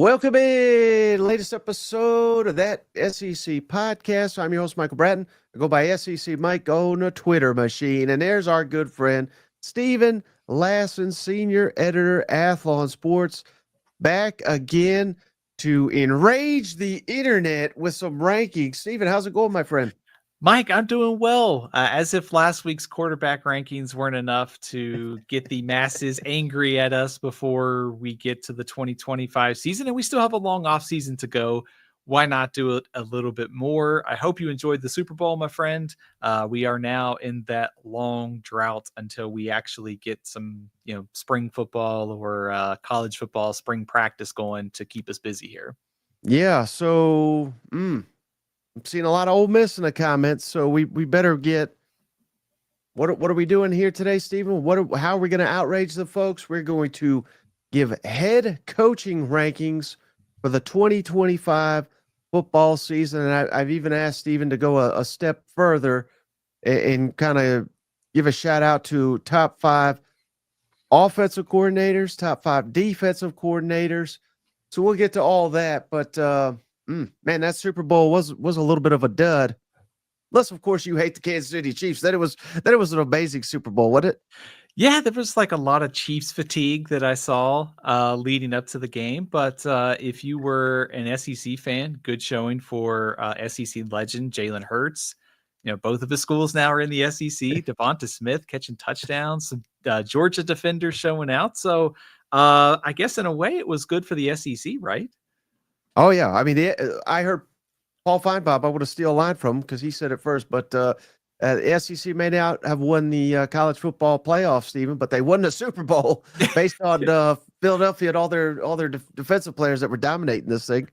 Welcome in, latest episode of that SEC podcast. I'm your host, Michael Bratton. I go by SEC Mike on the Twitter machine. And there's our good friend, Steven Lassan, senior editor, Athlon Sports, back again to enrage the internet with some rankings. Steven, how's it going, my friend? Mike, I'm doing well. As if last week's quarterback rankings weren't enough to get the masses angry at us before we get to the 2025 season, and we still have a long off season to go. Why not do it a little bit more? I hope you enjoyed the Super Bowl, my friend. We are now in that long drought until we actually get some, spring football or college football spring practice going to keep us busy here. Yeah, so I'm seeing a lot of Ole Miss in the comments, so we better get what are we doing here today, Stephen? How are we going to outrage the folks? We're going to give head coaching rankings for the 2025 football season, and I've even asked Stephen to go a step further and kind of give a shout out to top 5 offensive coordinators, top 5 defensive coordinators. So we'll get to all that, but man, that Super Bowl was a little bit of a dud. Unless, of course, you hate the Kansas City Chiefs. That it was an amazing Super Bowl, wasn't it? Yeah, there was like a lot of Chiefs fatigue that I saw leading up to the game. But if you were an SEC fan, good showing for SEC legend Jalen Hurts. Both of his schools now are in the SEC. Devonta Smith catching touchdowns, some Georgia defenders showing out. So I guess in a way it was good for the SEC, right? Oh yeah, I mean, I heard Paul Feinbaum. I want to steal a line from him because he said it first. But the SEC may not have won the college football playoff, Stephen, but they won the Super Bowl based on Philadelphia and all their defensive players that were dominating this thing.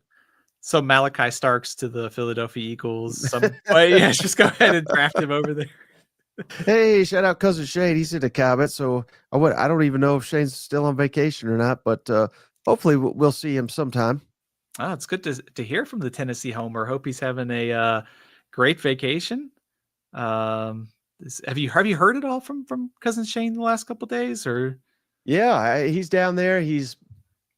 So Malachi Starks to the Philadelphia Eagles. Yeah, just go ahead and draft him over there. Hey, shout out cousin Shane. He's in the comments. So I don't even know if Shane's still on vacation or not, but hopefully we'll see him sometime. Oh, it's good to hear from the Tennessee homer. Hope he's having a great vacation. Have you heard it all from cousin Shane the last couple of days? Or yeah, he's down there.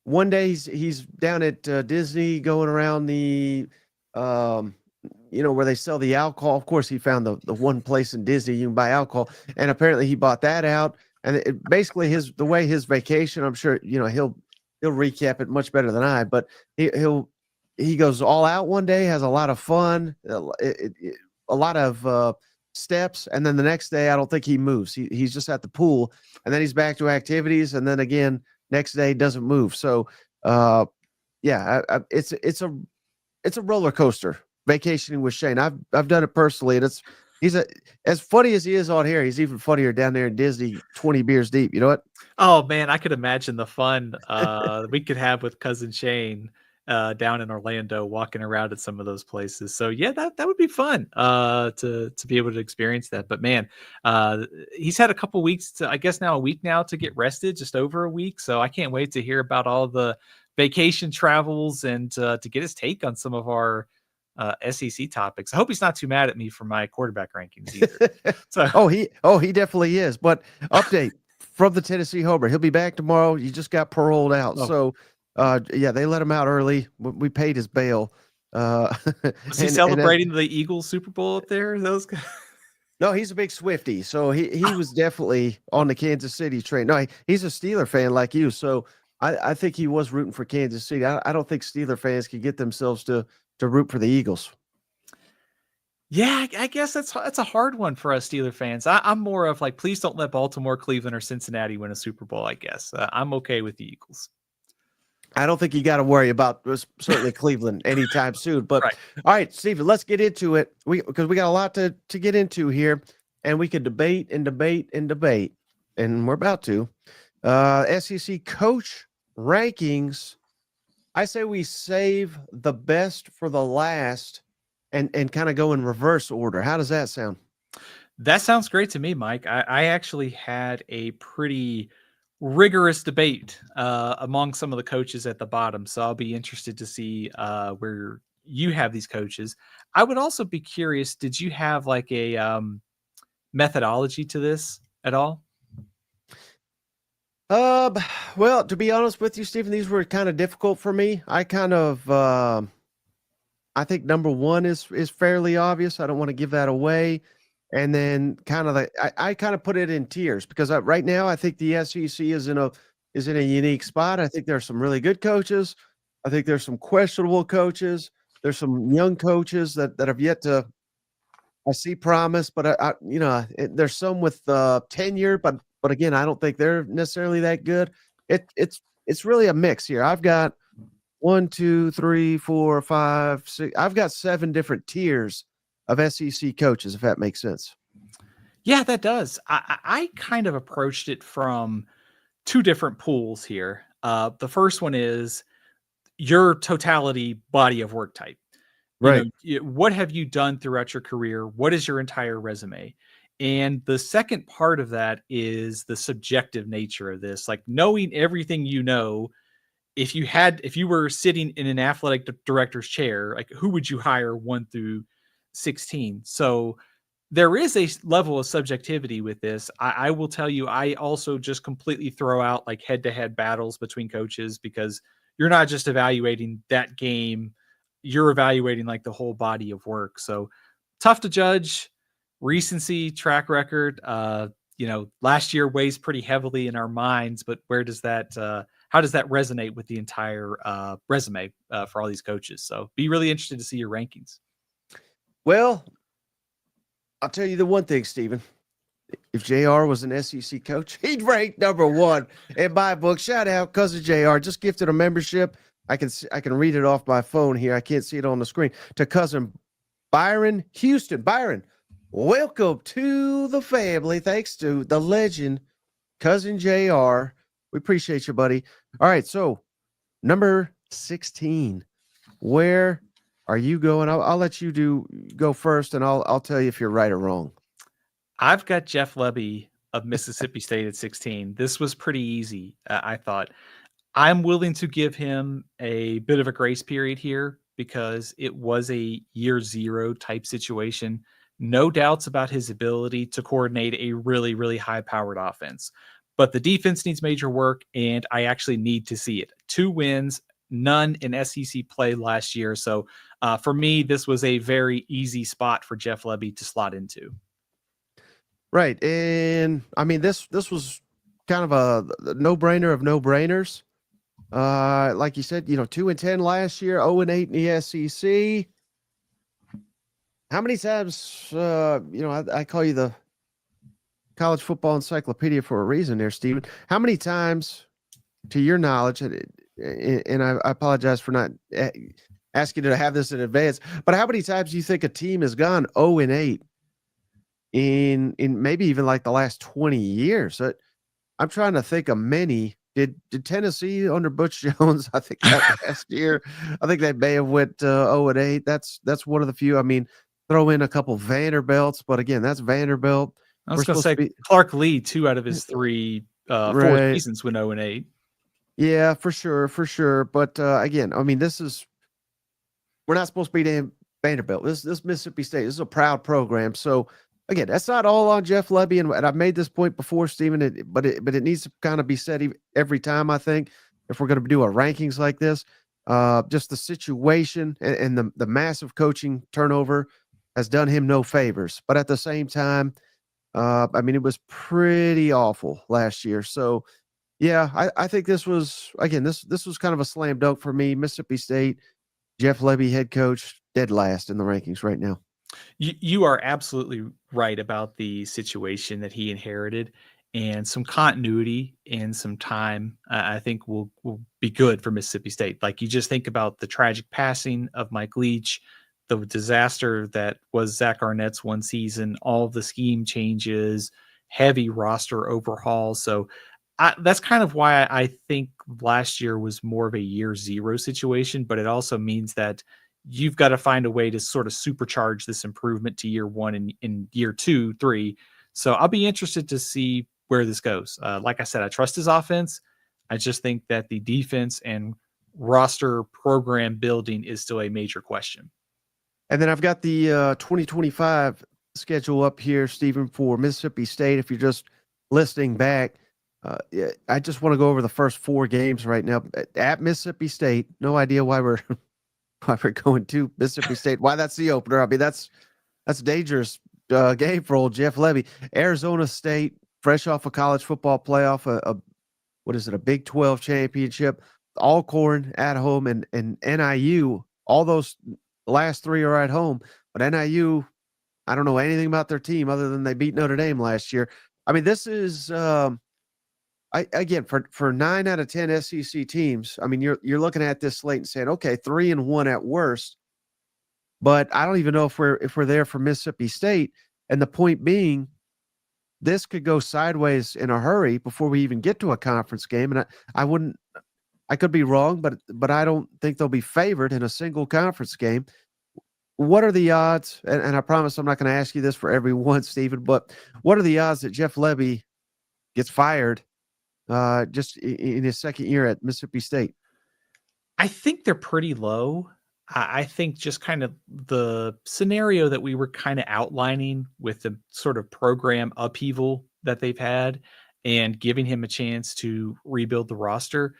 One day he's down at Disney going around the where they sell the alcohol. Of course, he found the one place in Disney you can buy alcohol, and apparently he bought that out. And basically the way his vacation, I'm sure he'll recap it much better than I. But he goes all out one day, has a lot of fun, a lot of steps, and then the next day I don't think he moves. He's just at the pool, and then he's back to activities, and then again next day doesn't move. So it's a roller coaster vacationing with Shane. I've done it personally, and he's as funny as he is on here. He's even funnier down there in Disney, 20 beers deep. You know what? Oh man, I could imagine the fun we could have with cousin Shane down in Orlando, walking around at some of those places. So yeah, that would be fun to be able to experience that. But man, he's had a couple weeks a week now to get rested, just over a week. So I can't wait to hear about all the vacation travels and to get his take on some of our SEC topics. I hope he's not too mad at me for my quarterback rankings either. So he definitely is. But update from the Tennessee homer, he'll be back tomorrow. He just got paroled out. So they let him out early. We paid his bail. Was he celebrating the Eagles Super Bowl up there? Those guys? No, he's a big Swiftie. So he was definitely on the Kansas City train. No, he's a Steeler fan like you. So I think he was rooting for Kansas City. I don't think Steeler fans can get themselves to root for the Eagles. Yeah, I guess that's a hard one for us Steeler fans. I'm more of like, please don't let Baltimore, Cleveland, or Cincinnati win a Super Bowl. I guess I'm okay with the Eagles. I don't think you got to worry about certainly Cleveland anytime soon. But right. All right, Steven, let's get into it. Because we got a lot to get into here, and we could debate, and we're about to. SEC coach rankings. I say we save the best for the last and kind of go in reverse order. How does that sound? That sounds great to me, Mike. I actually had a pretty rigorous debate among some of the coaches at the bottom. So I'll be interested to see where you have these coaches. I would also be curious, did you have like a methodology to this at all? Uh, well, to be honest with you, Stephen, these were kind of difficult for me. I think number one is fairly obvious. I don't want to give that away. And then I kind of put it in tiers because right now I think the SEC is in a unique spot. I think there's some really good coaches. I think there's some questionable coaches. There's some young coaches that have yet to. I see promise, but there's some with tenure, but again, I don't think they're necessarily that good. It's really a mix here. I've got 1, 2, 3, 4, 5, 6. I've got 7 different tiers of SEC coaches, if that makes sense. Yeah, that does. I kind of approached it from two different pools here. The first one is your totality body of work type. Right. What have you done throughout your career? What is your entire resume? And the second part of that is the subjective nature of this, like knowing everything if you were sitting in an athletic director's chair, like who would you hire 1 through 16? So there is a level of subjectivity with this. I will tell you, I also just completely throw out like head-to-head battles between coaches because you're not just evaluating that game, you're evaluating like the whole body of work. So tough to judge. Recency, track record, last year weighs pretty heavily in our minds, but how does that resonate with the entire resume for all these coaches? So be really interested to see your rankings. Well, I'll tell you the one thing, Stephen. If JR was an SEC coach, he'd rank number 1 in my book. Shout out, cousin JR. Just gifted a membership. I can read it off my phone here. I can't see it on the screen. To cousin Byron Houston. Byron, welcome to the family. Thanks to the legend, cousin JR. We appreciate you, buddy. All right, so number 16. Where are you going? I'll let you go first, and I'll tell you if you're right or wrong. I've got Jeff Lebby of Mississippi State at 16. This was pretty easy, I thought. I'm willing to give him a bit of a grace period here because it was a year 0 type situation. No doubts about his ability to coordinate a really, really high-powered offense. But the defense needs major work, and I actually need to see it. 2 wins, none in SEC play last year. So for me, this was a very easy spot for Jeff Lebby to slot into. Right. And I mean, this was kind of a no-brainer of no-brainers. Like you said, 2-10 last year, 0-8 in the SEC. How many times, I call you the college football encyclopedia for a reason there, Stephen. How many times, to your knowledge, and I apologize for not asking you to have this in advance, but how many times do you think a team has gone 0-8 in maybe even like the last 20 years? I'm trying to think of many. Did Tennessee under Butch Jones? I think that last year, I think they may have went 0-8. That's one of the few. I mean, throw in a couple Vanderbilts, but again, that's Vanderbilt. I was going to say Clark Lee, 2 out of his 3 4 seasons went 0-8. Yeah, for sure. But again, I mean, we're not supposed to be Vanderbilt. This Mississippi State, this is a proud program. So again, that's not all on Jeff Lebby, and I've made this point before, Stephen. But it needs to kind of be said every time. I think if we're going to do a rankings like this, just the situation and the massive coaching turnover has done him no favors. But at the same time, I mean, it was pretty awful last year. So yeah, I think this was kind of a slam dunk for me. Mississippi State, Jeff Lebby, head coach, dead last in the rankings right now. You are absolutely right about the situation that he inherited, and some continuity and some time, I think will be good for Mississippi State. Like, you just think about the tragic passing of Mike Leach, the disaster that was Zach Arnett's one season, all of the scheme changes, heavy roster overhaul. So that's kind of why I think last year was more of a year 0 situation, but it also means that you've got to find a way to sort of supercharge this improvement to year 1 and in year 2, 3. So I'll be interested to see where this goes. Like I said, I trust his offense. I just think that the defense and roster program building is still a major question. And then I've got the 2025 schedule up here, Stephen, for Mississippi State. If you're just listening back, Yeah, I just want to go over the first 4 games right now at Mississippi State. No idea why we're why we're going to Mississippi State. Why that's the opener? I mean, that's a dangerous game for old Jeff Levy. Arizona State, fresh off a college football playoff, what is it, a Big 12 championship, Alcorn at home, and NIU. All those last 3 are at home, but NIU, I don't know anything about their team other than they beat Notre Dame last year. I mean, this is again for 9 out of 10 SEC teams. I mean, you're looking at this slate and saying, okay, 3-1 at worst. But I don't even know if we're there for Mississippi State. And the point being, this could go sideways in a hurry before we even get to a conference game. And I could be wrong, but I don't think they'll be favored in a single conference game. What are the odds? And I promise I'm not going to ask you this for everyone, Stephen, but what are the odds that Jeff Levy gets fired just in his second year at Mississippi State? I think they're pretty low. I think just kind of the scenario that we were kind of outlining with the sort of program upheaval that they've had and giving him a chance to rebuild the roster.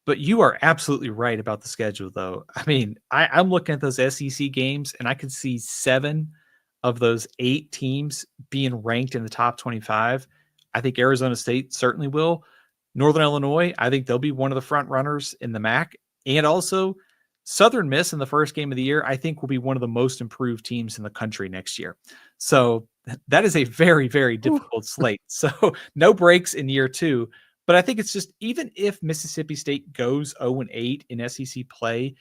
But you are absolutely right about the schedule, though. I mean, I'm looking at those SEC games, and I could see 7 of those 8 teams being ranked in the top 25. I think Arizona State certainly will. Northern Illinois, I think they'll be one of the front runners in the MAC. And also, Southern Miss in the first game of the year, I think will be one of the most improved teams in the country next year. So that is a very, very difficult slate. So no breaks in year 2. But I think it's just, even if Mississippi State goes 0-8 in SEC play,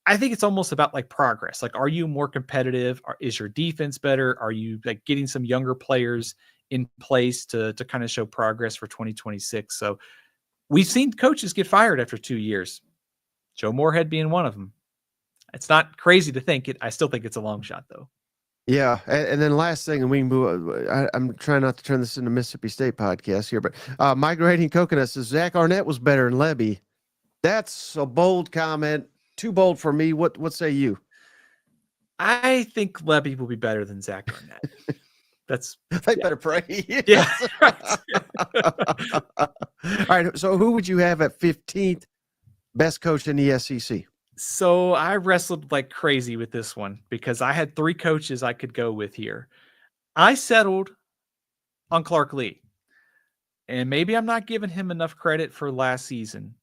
I think it's almost about like progress. Like, are you more competitive? Is your defense better? Are you like getting some younger players in place to kind of show progress for 2026? So we've seen coaches get fired after 2 years. Joe Moorhead being one of them. It's not crazy to think it. I still think it's a long shot, though. Yeah, and then last thing, and we can move. I'm trying not to turn this into Mississippi State podcast here, but Migrating Coconut says Zach Arnett was better than Levy. That's a bold comment, too bold for me. What say you? I think Levy will be better than Zach Arnett. That's they better pray. Yeah. All right. So who would you have at 15th best coach in the SEC? So I wrestled like crazy with this one because I had 3 coaches I could go with here. I settled on Clark Lee. And maybe I'm not giving him enough credit for last season,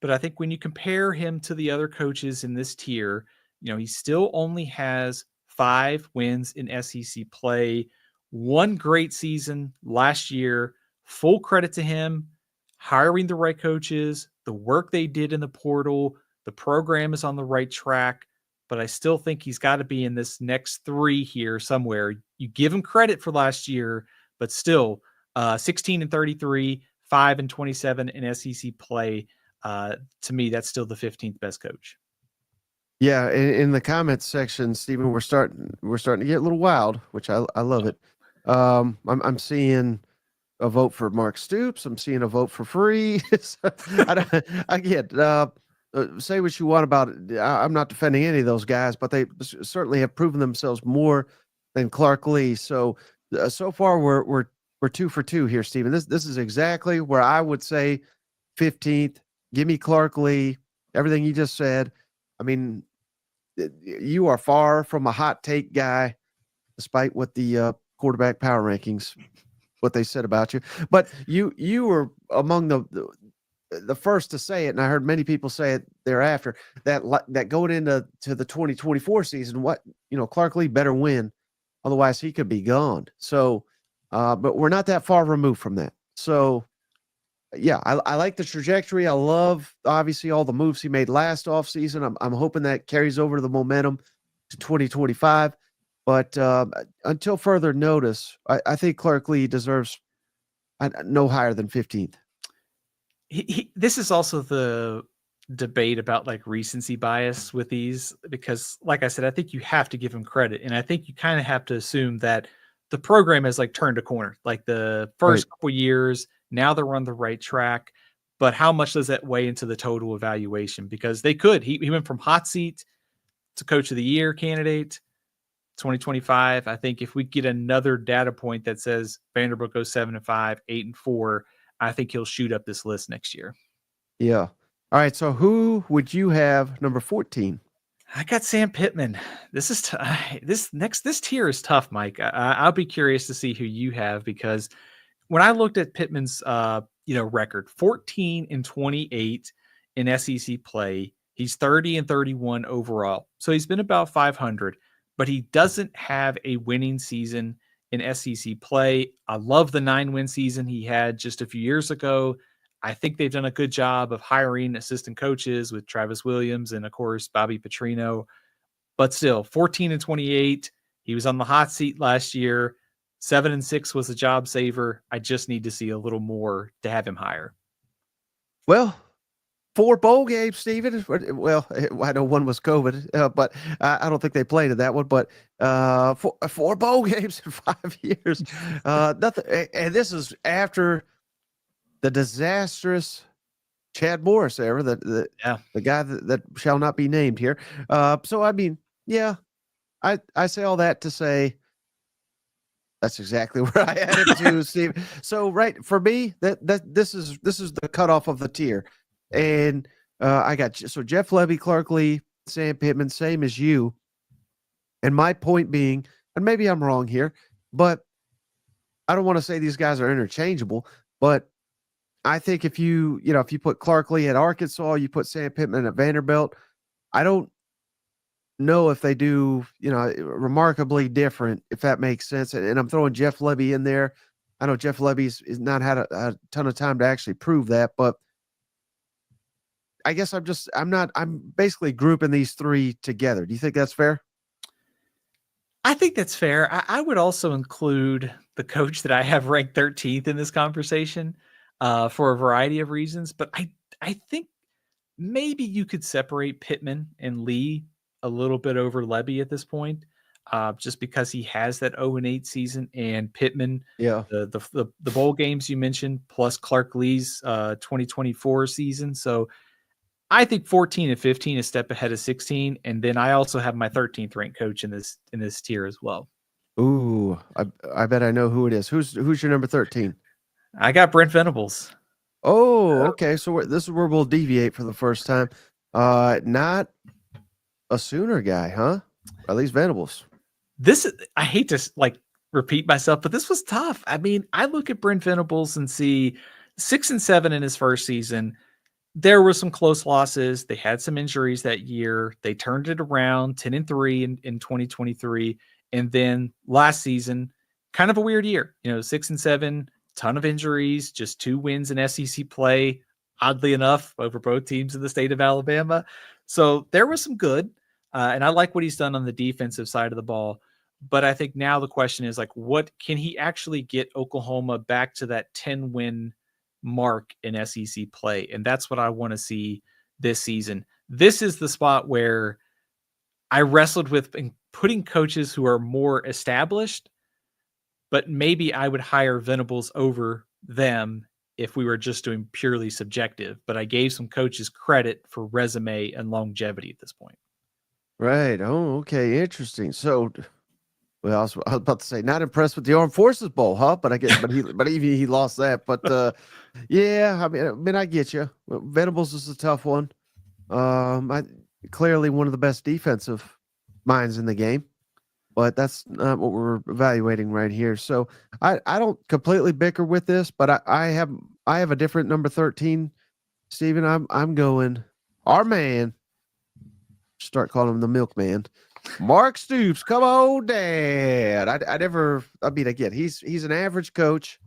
but I think when you compare him to the other coaches in this tier, he still only has 5 wins in SEC play, 1 great season last year. Full credit to him, hiring the right coaches, the work they did in the portal. The program is on the right track, but I still think he's got to be in this next 3 here somewhere. You give him credit for last year, but still 16-33, 5-27 in SEC play. To me, that's still the 15th best coach. Yeah, in the comments section, Stephen, we're starting to get a little wild, which I love it. I'm seeing a vote for Mark Stoops. I'm seeing a vote for Free. Say what you want about it. I'm not defending any of those guys, but they certainly have proven themselves more than Clark Lee. So so far we're 2 for 2 here, Stephen. This is exactly where I would say 15th. Give me Clark Lee. Everything you just said. I mean, you are far from a hot take guy, despite what the quarterback power rankings, what they said about you. But you were among the first to say it, and I heard many people say it thereafter, that going into the 2024 season, Clark Lee better win, otherwise he could be gone. So, but we're not that far removed from that. So, yeah, I like the trajectory. I love, obviously, all the moves he made last offseason. I'm hoping that carries over the momentum to 2025. But until further notice, I think Clark Lee deserves no higher than 15th. This is also the debate about like recency bias with these, because like I said, I think you have to give him credit. And I think you kind of have to assume that the program has like turned a corner, like the first couple years, now they're on the right track. But how much does that weigh into the total evaluation? Because he went from hot seat to coach of the year candidate 2025. I think if we get another data point that says Vanderbilt goes 7-5, 8-4, I think he'll shoot up this list next year. Yeah. All right. So who would you have number 14? I got Sam Pittman. This is this tier is tough, Mike. I'll be curious to see who you have, because when I looked at Pittman's record, 14-28 in SEC play, he's 30-31 overall. So he's been about 500, but he doesn't have a winning season in SEC play. I love the 9-win season he had just a few years ago. I think they've done a good job of hiring assistant coaches with Travis Williams and, of course, Bobby Petrino. But still, 14-28. He was on the hot seat last year. 7-6 was a job saver. I just need to see a little more to have him higher. Well, 4 bowl games, Steven. Well, I know one was COVID, but I don't think they played in that one. But 4 bowl games in 5 years. Nothing. And this is after the disastrous Chad Morris era, the guy that shall not be named here. So, I mean, yeah, I say all that to say that's exactly where I had him too, Steve. So, right, for me, this is the cutoff of the tier. And I got Jeff Lebby, Clark Lee, Sam Pittman, same as you. And my point being, and maybe I'm wrong here, but I don't want to say these guys are interchangeable, but I think if you put Clark Lee at Arkansas, you put Sam Pittman at Vanderbilt, I don't know if they do, remarkably different, if that makes sense. And I'm throwing Jeff Lebby in there. I know Jeff Lebby's not had a ton of time to actually prove that, but I guess I'm basically grouping these 3 together. Do you think that's fair? I think that's fair. I would also include the coach that I have ranked 13th in this conversation for a variety of reasons. But I think maybe you could separate Pittman and Lee a little bit over Lebby at this point, just because he has that 0-8 season, and Pittman, the bowl games you mentioned, plus Clark Lee's 2024 season. So I think 14 and 15 is a step ahead of 16, and then I also have my 13th ranked coach in this tier as well. Ooh, I bet I know who it is. Who's your number 13? I got Brent Venables. Oh, okay. So this is where we'll deviate for the first time. Not a Sooner guy, huh? At least Venables. I hate to repeat myself, but this was tough. I mean, I look at Brent Venables and see 6-7 in his first season. There were some close losses. They had some injuries that year. They turned it around 10-3 in 2023. And then last season, kind of a weird year, 6-7, ton of injuries, just 2 wins in SEC play, oddly enough, over both teams in the state of Alabama. So there was some good. And I like what he's done on the defensive side of the ball. But I think now the question is, what can he actually get Oklahoma back to that 10-win mark in SEC play? And that's what I want to see this season. This is the spot where I wrestled with putting coaches who are more established, but maybe I would hire Venables over them if we were just doing purely subjective. But I gave some coaches credit for resume and longevity at this point. Right. Oh, okay. Interesting. So, well, I was about to say, not impressed with the Armed Forces Bowl, huh? But I guess, but he lost that. But yeah, I mean, I get you. Venables is a tough one. Clearly one of the best defensive minds in the game, but that's not what we're evaluating right here. So I don't completely bicker with this, but I have a different number 13, Steven. I'm going our man. Start calling him the milkman. Mark Stoops, come on, Dad. I mean, again, he's an average coach,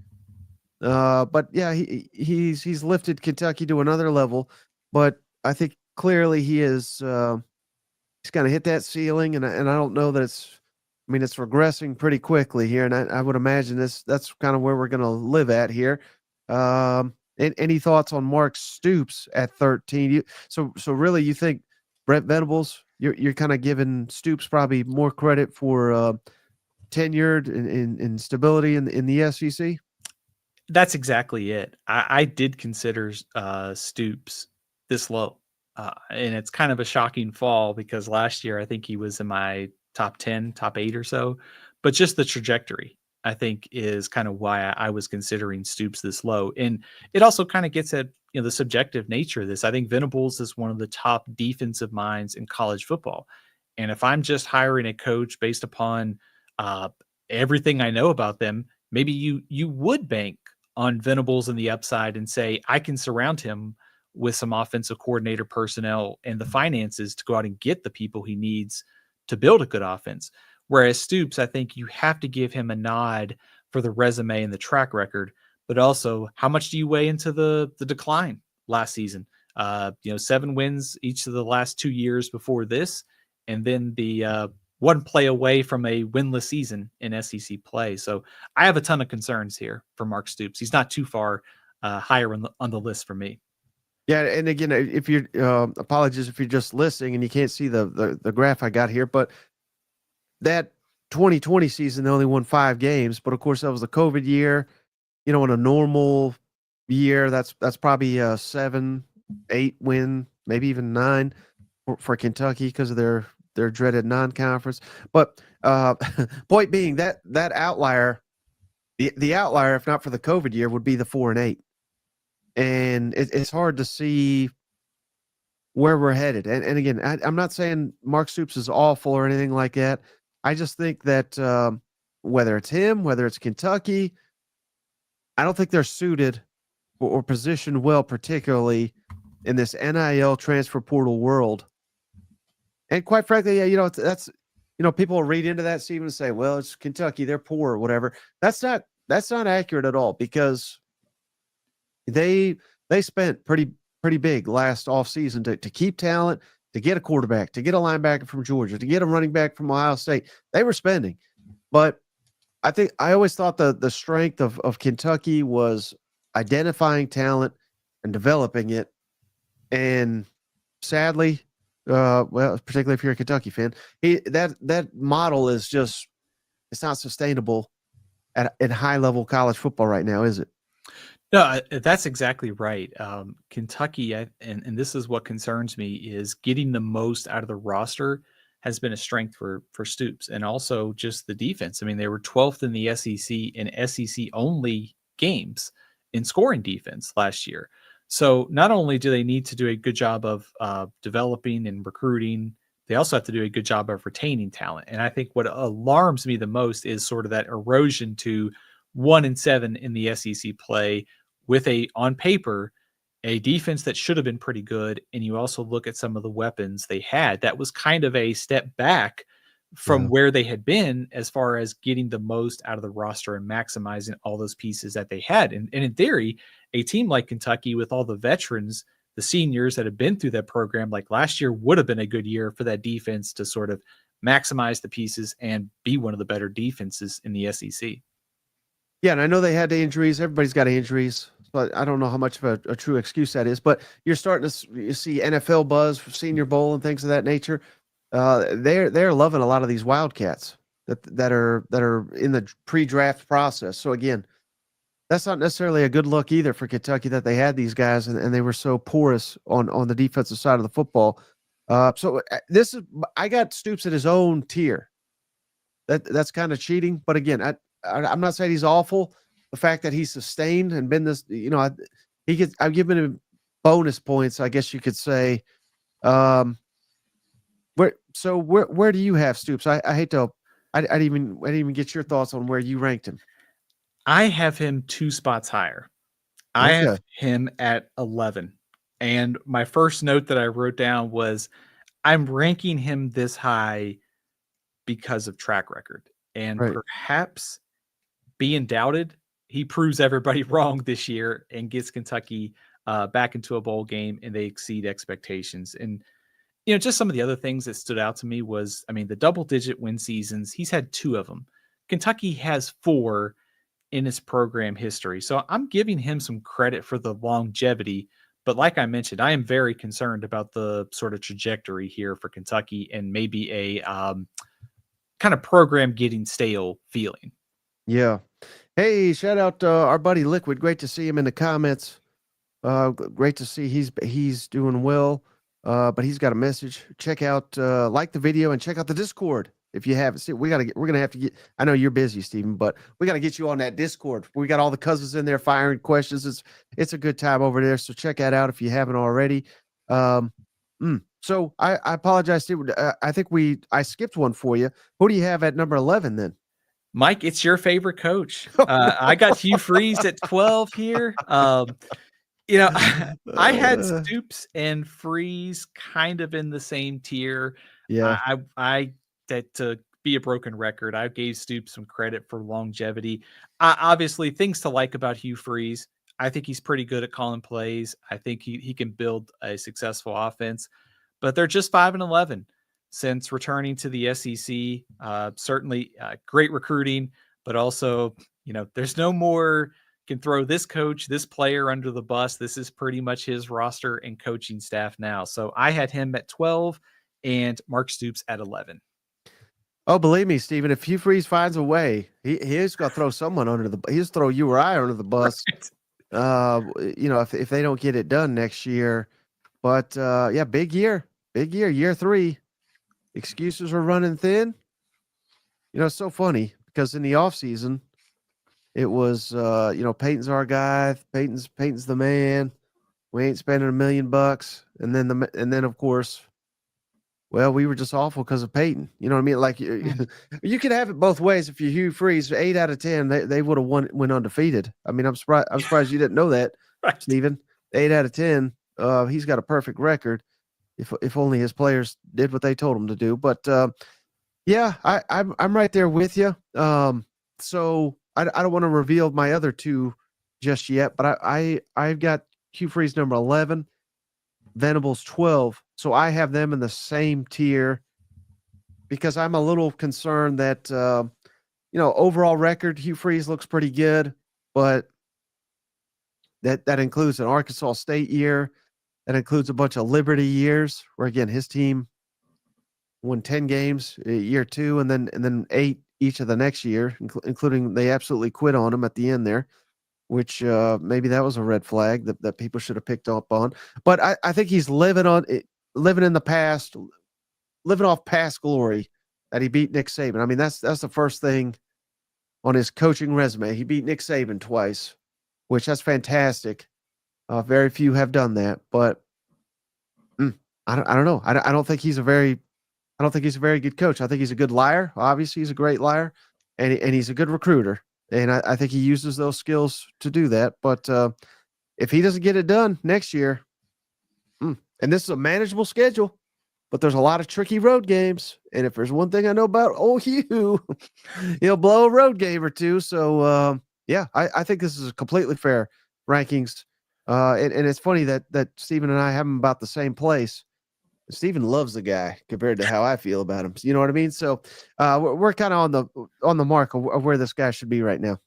but yeah, he's lifted Kentucky to another level. But I think clearly he is he's kind of hit that ceiling, and I don't know that it's regressing pretty quickly here, and I would imagine that's kind of where we're going to live at here. Any thoughts on Mark Stoops at 13? So really, you think Brent Venables, you're kind of giving Stoops probably more credit for tenured in stability in the SEC? That's exactly it. I did consider Stoops this low, and it's kind of a shocking fall because last year I think he was in my top 10, top 8 or so, but just the trajectory. I think is kind of why I was considering Stoops this low. And it also kind of gets at the subjective nature of this. I think Venables is one of the top defensive minds in college football. And if I'm just hiring a coach based upon uh, everything I know about them, maybe you would bank on Venables and the upside and say I can surround him with some offensive coordinator personnel and the finances to go out and get the people he needs to build a good offense. Whereas Stoops, I think you have to give him a nod for the resume and the track record, but also how much do you weigh into the decline last season? 7 wins each of the last 2 years before this, and then the one play away from a winless season in SEC play. So I have a ton of concerns here for Mark Stoops. He's not too far higher on the list for me. Yeah, and again, if you're apologies if you're just listening and you can't see the graph I got here, but that 2020 season they only won 5 games, but of course that was the COVID year. In a normal year, that's probably a 7, 8 win, maybe even 9 for Kentucky because of their dreaded non-conference. But point being that outlier, the outlier, if not for the COVID year, would be the 4-8. And it's hard to see where we're headed. And again, I'm not saying Mark Stoops is awful or anything like that. I just think that whether it's him, whether it's Kentucky, I don't think they're suited or positioned well, particularly in this NIL transfer portal world. And quite frankly, yeah, that's people will read into that, Stephen, and say, well, it's Kentucky, they're poor or whatever. That's not accurate at all, because they spent pretty big last offseason to keep talent, to get a quarterback, to get a linebacker from Georgia, to get a running back from Ohio State. They were spending. But I always thought the strength of Kentucky was identifying talent and developing it. And sadly, well, particularly if you're a Kentucky fan, that model is just, it's not sustainable at high level college football right now, is it? No, that's exactly right. Kentucky, and this is what concerns me, is getting the most out of the roster has been a strength for Stoops, and also just the defense. I mean, they were 12th in the SEC in SEC only games in scoring defense last year. So not only do they need to do a good job of developing and recruiting, they also have to do a good job of retaining talent. And I think what alarms me the most is sort of that erosion to 1-7 in the SEC play with on paper, a defense that should have been pretty good. And you also look at some of the weapons they had, that was kind of a step back from where they had been as far as getting the most out of the roster and maximizing all those pieces that they had. And in theory, a team like Kentucky with all the veterans, the seniors that have been through that program, like last year, would have been a good year for that defense to sort of maximize the pieces and be one of the better defenses in the SEC. Yeah, and I know they had injuries. Everybody's got injuries, but I don't know how much of a true excuse that is. But you're starting to see NFL buzz for Senior Bowl and things of that nature. They're loving a lot of these Wildcats that are in the pre-draft process. So again, that's not necessarily a good look either for Kentucky that they had these guys and they were so porous on the defensive side of the football. So I got Stoops at his own tier. That's kind of cheating, but again, I'm not saying he's awful. The fact that he's sustained and been this, I've given him bonus points, I guess you could say. Where do you have Stoops? I hate to, I didn't even get your thoughts on where you ranked him. I have him 2 spots higher. I have him at 11. And my first note that I wrote down was, I'm ranking him this high because of track record. And perhaps being doubted, he proves everybody wrong this year and gets Kentucky back into a bowl game, and they exceed expectations. And, just some of the other things that stood out to me was, the double-digit win seasons, he's had 2 of them. Kentucky has 4 in his program history. So I'm giving him some credit for the longevity. But like I mentioned, I am very concerned about the sort of trajectory here for Kentucky and maybe a kind of program getting stale feeling. Yeah. Hey, shout out our buddy Liquid. Great to see him in the comments. Great to see he's doing well. But he's got a message. Check out, like the video and check out the Discord. if you haven't seen, we're gonna have to get. I know you're busy, Stephen, but we got to get you on that Discord. We got all the cousins in there firing questions. It's a good time over there. So check that out if you haven't already. So I apologize, Stephen. I think I skipped one for you. Who do you have at number 11 then? Mike, it's your favorite coach. I got Hugh Freeze at 12 here. I had Stoops and Freeze kind of in the same tier. Yeah. I that to be a broken record, I gave Stoops some credit for longevity. Obviously, things to like about Hugh Freeze. I think he's pretty good at calling plays. I think he can build a successful offense, but they're just 5-11 since returning to the SEC. Certainly great recruiting, but also, there's no more can throw this coach, this player under the bus. This is pretty much his roster and coaching staff now. So I had him at 12 and Mark Stoops at 11. Oh, believe me, Stephen, if Hugh Freeze finds a way, he's going to throw someone under the bus. He's throw you or I under the bus. Right. If they don't get it done next year. But big year, year 3. Excuses are running thin. It's so funny because in the offseason, it was, Peyton's our guy. Peyton's the man. We ain't spending $1 million. And then of course, well, we were just awful because of Peyton. You know what I mean? Like you could have it both ways. If you Hugh Freeze 8 out of 10, they would have went undefeated. I mean, I'm surprised you didn't know that, right. Stephen. 8 out of 10. He's got a perfect record. If only his players did what they told him to do. But I'm right there with you. So I don't want to reveal my other two just yet, but I've got Hugh Freeze number 11, Venables 12. So I have them in the same tier because I'm a little concerned that overall record Hugh Freeze looks pretty good, but that includes an Arkansas State year, that includes a bunch of Liberty years where again his team won 10 games year 2 and then 8 each of the next year, including they absolutely quit on him at the end there, which maybe that was a red flag that people should have picked up on. But I think he's living in the past, living off past glory that he beat Nick Saban. I mean, that's the first thing on his coaching resume. He beat Nick Saban twice, which that's fantastic. Very few have done that, but I don't know. I don't think he's a very good coach. I think he's a good liar. Obviously, he's a great liar, and he's a good recruiter. And I think he uses those skills to do that. But if he doesn't get it done next year, and this is a manageable schedule, but there's a lot of tricky road games. And if there's one thing I know about old Hugh, he'll blow a road game or two. So I think this is a completely fair rankings. And it's funny that Stephen and I have him about the same place. Stephen loves the guy compared to how I feel about him. You know what I mean? So we're kind of on the mark of where this guy should be right now.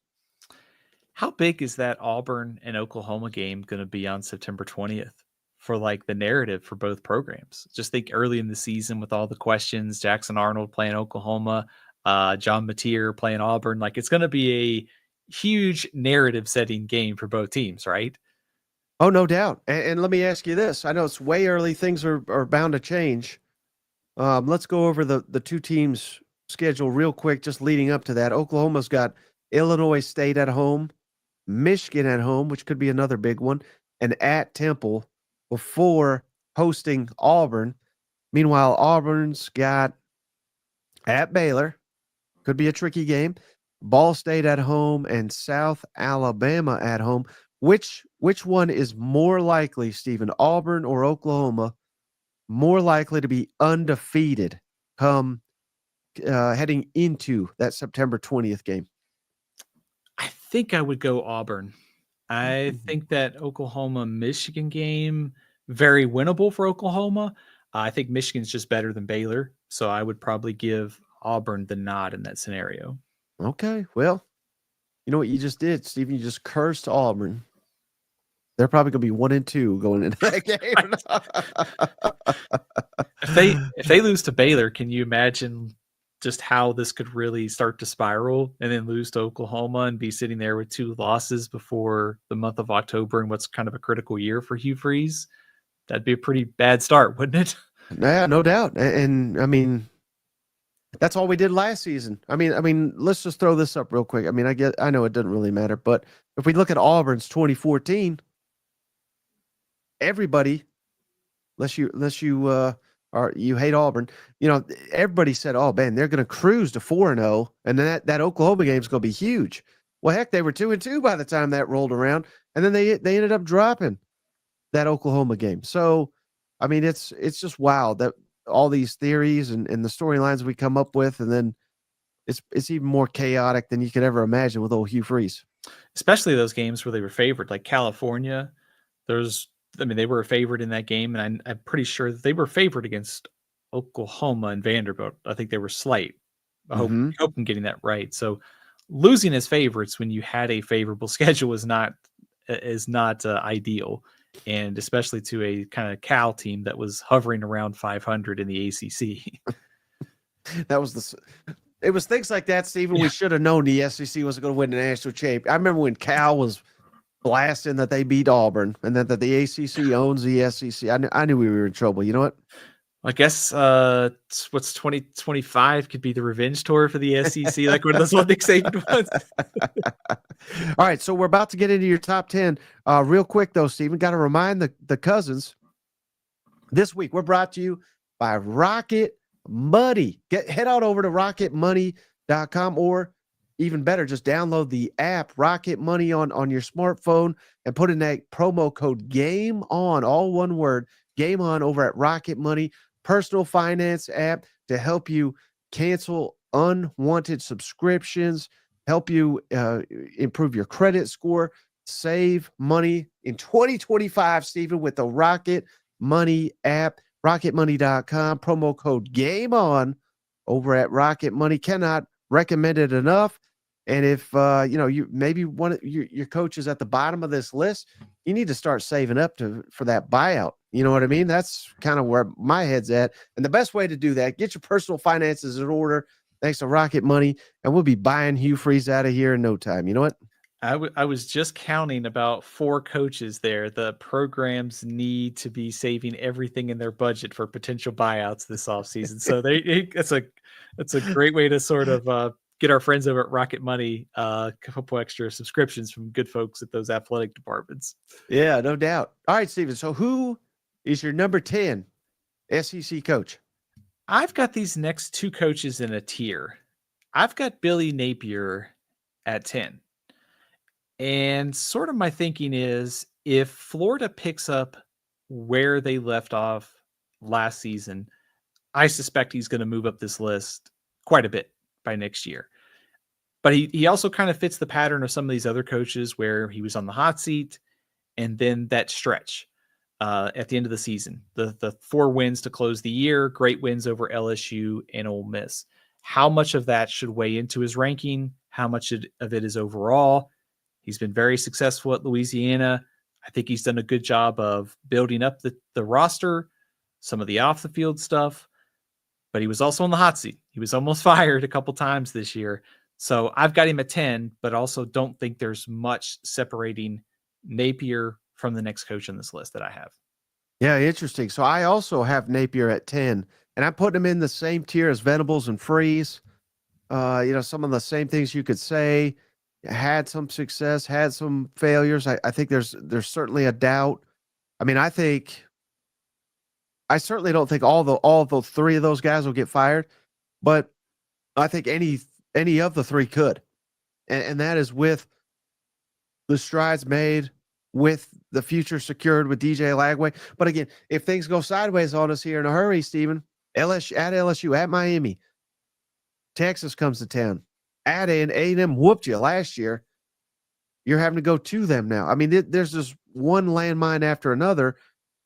How big is that Auburn and Oklahoma game going to be on September 20th for like the narrative for both programs? Just think early in the season with all the questions, Jackson Arnold playing Oklahoma, John Mateer playing Auburn. Like it's going to be a huge narrative setting game for both teams, right? Oh, no doubt. And let me ask you this. I know it's way early. Things are bound to change. Let's go over the two teams' schedule real quick, just leading up to that. Oklahoma's got Illinois State at home, Michigan at home, which could be another big one, and at Temple before hosting Auburn. Meanwhile, Auburn's got at Baylor, could be a tricky game, Ball State at home, and South Alabama at home. Which one is more likely, Stephen, Auburn or Oklahoma, more likely to be undefeated come heading into that September 20th game? I think I would go Auburn. I think that Oklahoma-Michigan game, very winnable for Oklahoma. I think Michigan's just better than Baylor, so I would probably give Auburn the nod in that scenario. Okay, well, you know what you just did, Stephen? You just cursed Auburn. They're probably going to be 1-2 going into that game. If they lose to Baylor, can you imagine just how this could really start to spiral and then lose to Oklahoma and be sitting there with 2 losses before the month of October and what's kind of a critical year for Hugh Freeze? That'd be a pretty bad start, wouldn't it? Yeah, no doubt. And I mean, That's all we did last season. I mean, let's just throw this up real quick. I mean, I know it doesn't really matter, but if we look at Auburn's 2014, everybody, unless you are you hate Auburn, everybody said, "Oh man, they're going to cruise to 4-0, and then that Oklahoma game is going to be huge." Well, heck, they were 2-2 by the time that rolled around, and then they ended up dropping that Oklahoma game. So, I mean, it's just wild that all these theories and the storylines we come up with, and then it's even more chaotic than you could ever imagine with old Hugh Freeze. Especially those games where they were favored, like California. They were a favorite in that game, and I'm pretty sure that they were favored against Oklahoma and Vanderbilt. I think they were slight. I hope I'm getting that right. So losing as favorites when you had a favorable schedule is not ideal, and especially to a kind of Cal team that was hovering around 500 in the ACC. It was things like that, Stephen. Yeah. We should have known the SEC was going to win the national championship. I remember when Cal was blasting that they beat Auburn and that the ACC owns the SEC. I knew we were in trouble. You know what? I guess what's 2025 could be the revenge tour for the SEC, like one of those one Nick Saban ones. All right, so we're about to get into your top 10. Real quick, though, Stephen, got to remind the cousins, this week we're brought to you by Rocket Money. Head on over to rocketmoney.com, or even better, just download the app Rocket Money on your smartphone and put in that promo code GAME ON, all one word, GAME ON, over at Rocket Money, personal finance app to help you cancel unwanted subscriptions, help you improve your credit score, save money in 2025, Stephen, with the Rocket Money app. rocketmoney.com, promo code GAME ON over at Rocket Money. Cannot recommend it enough. And if you maybe one of your coach is at the bottom of this list, you need to start saving up for that buyout. You know what I mean? That's kind of where my head's at. And the best way to do that, get your personal finances in order thanks to Rocket Money, and we'll be buying Hugh Freeze out of here in no time. You know what? I was just counting about 4 coaches there. The programs need to be saving everything in their budget for potential buyouts this offseason. So that's a great way to sort of get our friends over at Rocket Money a couple extra subscriptions from good folks at those athletic departments. Yeah, no doubt. All right, Steven. So who is your number 10 SEC coach? I've got these next 2 coaches in a tier. I've got Billy Napier at 10. And sort of my thinking is, if Florida picks up where they left off last season, I suspect he's going to move up this list quite a bit by next year. But he also kind of fits the pattern of some of these other coaches where he was on the hot seat, and then that stretch at the end of the season, the 4 wins to close the year, great wins over LSU and Ole Miss. How much of that should weigh into his ranking? How much of it is overall? He's been very successful at Louisiana. I think he's done a good job of building up the roster, some of the off the field stuff, but he was also on the hot seat. He was almost fired a couple times this year. So I've got him at 10, but also don't think there's much separating Napier from the next coach on this list that I have. Yeah, interesting. So I also have Napier at 10, and I'm putting him in the same tier as Venables and Freeze. Some of the same things you could say. Had some success, had some failures. I think there's certainly a doubt. I mean, I certainly don't think all the 3 of those guys will get fired, but I think any of the 3 could, and that is with the strides made, with the future secured with DJ Lagway. But again, if things go sideways on us here in a hurry, Stephen, LSU, at Miami, Texas comes to town. At A&M whooped you last year. You're having to go to them now. I mean, there's just one landmine after another,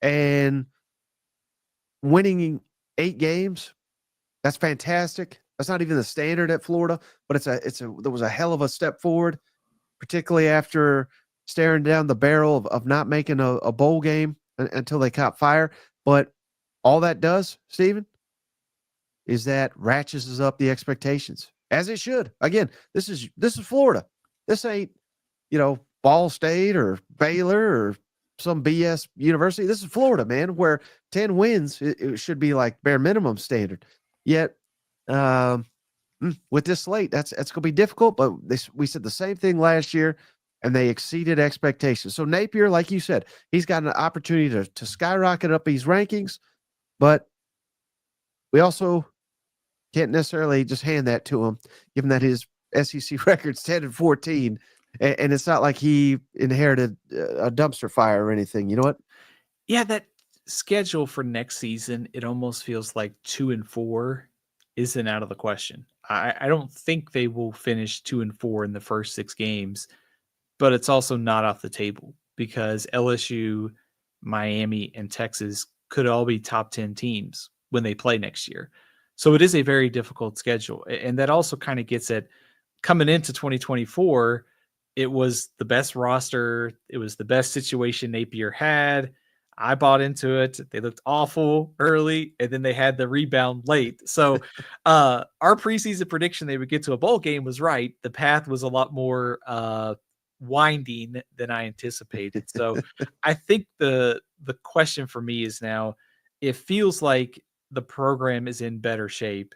and winning 8 games, that's fantastic. That's not even the standard at Florida, but there was a hell of a step forward, particularly after staring down the barrel of not making a bowl game until they caught fire. But all that does, Stephen, is that ratchets up the expectations. As it should. Again, this is Florida. This ain't, Ball State or Baylor or some BS university. This is Florida, man, where 10 wins, it should be like bare minimum standard. Yet With this slate, that's going to be difficult. But we said the same thing last year, and they exceeded expectations. So Napier, like you said, he's got an opportunity to skyrocket up these rankings, but we also can't necessarily just hand that to him, given that his SEC record's 10-14, and it's not like he inherited a dumpster fire or anything. You know what? Yeah, that schedule for next season, it almost feels like 2-4 isn't out of the question. I don't think they will finish 2-4 in the first 6 games, but it's also not off the table because LSU, Miami, and Texas could all be top 10 teams when they play next year. So it is a very difficult schedule. And that also kind of gets at coming into 2024, it was the best roster. It was the best situation Napier had. I bought into it. They looked awful early, and then they had the rebound late. So our preseason prediction they would get to a bowl game was right. The path was a lot more winding than I anticipated. So I think the question for me is now, it feels like the program is in better shape,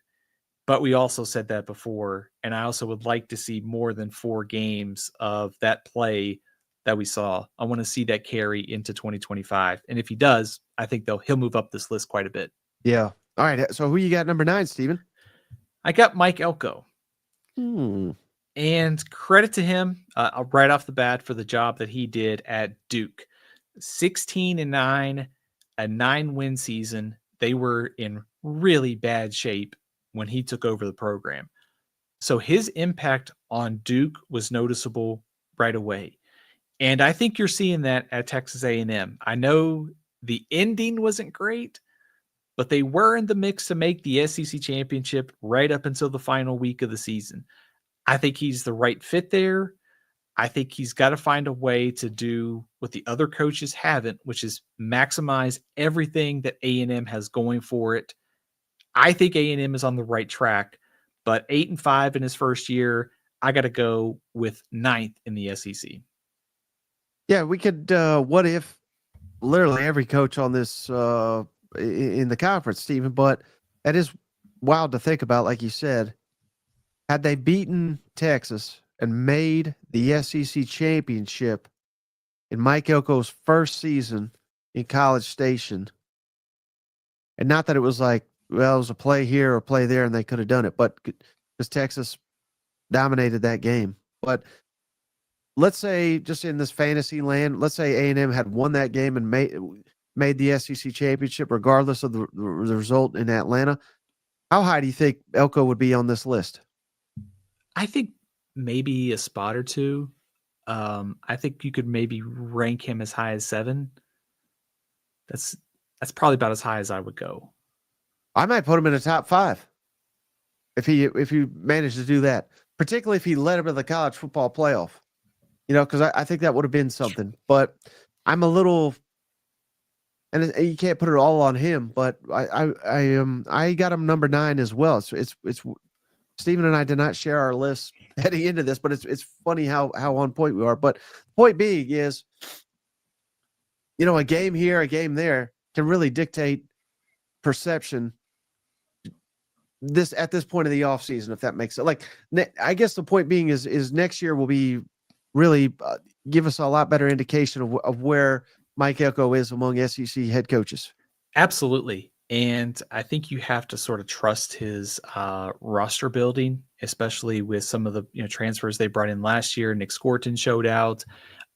but we also said that before, and I also would like to see more than 4 games of that play that we saw. I want to see that carry into 2025. And if he does, I think he'll move up this list quite a bit. Yeah. All right. So who you got number 9, Steven? I got Mike Elko. Hmm. And credit to him right off the bat for the job that he did at Duke. 16-9, a 9-win season. They were in really bad shape when he took over the program. So his impact on Duke was noticeable right away. And I think you're seeing that at Texas A&M. I know the ending wasn't great, but they were in the mix to make the SEC championship right up until the final week of the season. I think he's the right fit there. I think he's got to find a way to do what the other coaches haven't, which is maximize everything that A&M has going for it. I think A&M is on the right track, but 8-5 in his first year, I got to go with 9th in the SEC. Yeah, we could. What if literally every coach on this in the conference, Stephen? But that is wild to think about. Like you said, had they beaten Texas and made the SEC championship in Mike Elko's first season in College Station, and not that it was like, well, it was a play here or play there, and they could have done it, but because Texas dominated that game. But let's say, just in this fantasy land, let's say A&M had won that game and made the SEC championship, regardless of the result in Atlanta. How high do you think Elko would be on this list? I think maybe a spot or two. I think you could maybe rank him as high as 7. That's probably about as high as I would go. I might put him in the top 5 if he managed to do that, particularly if he led him to the college football playoff. You know, because I think that would have been something. But I'm a little, and you can't put it all on him. But I got him number 9 as well. It's Stephen and I did not share our list heading into this, but it's funny how on point we are. But point being is, you know, a game here, a game there can really dictate perception at this point of the offseason, if that makes sense. Like, I guess the point being is next year will be really give us a lot better indication of where Mike Elko is among SEC head coaches. Absolutely. And I think you have to sort of trust his roster building, especially with some of the transfers they brought in last year. Nick Scorton showed out.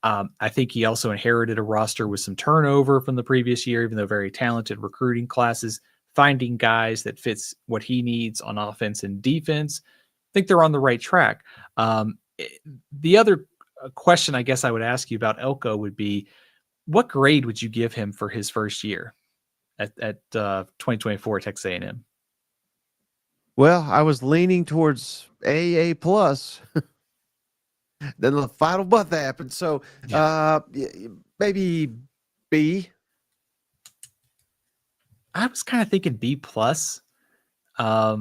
I think he also inherited a roster with some turnover from the previous year, even though very talented recruiting classes, finding guys that fits what he needs on offense and defense. I think they're on the right track. The other question I guess I would ask you about Elko would be, what grade would you give him for his first year at 2024 Texas A&M? Well, I was leaning towards A plus. Then the final but happened. So maybe B. I was kind of thinking B plus. I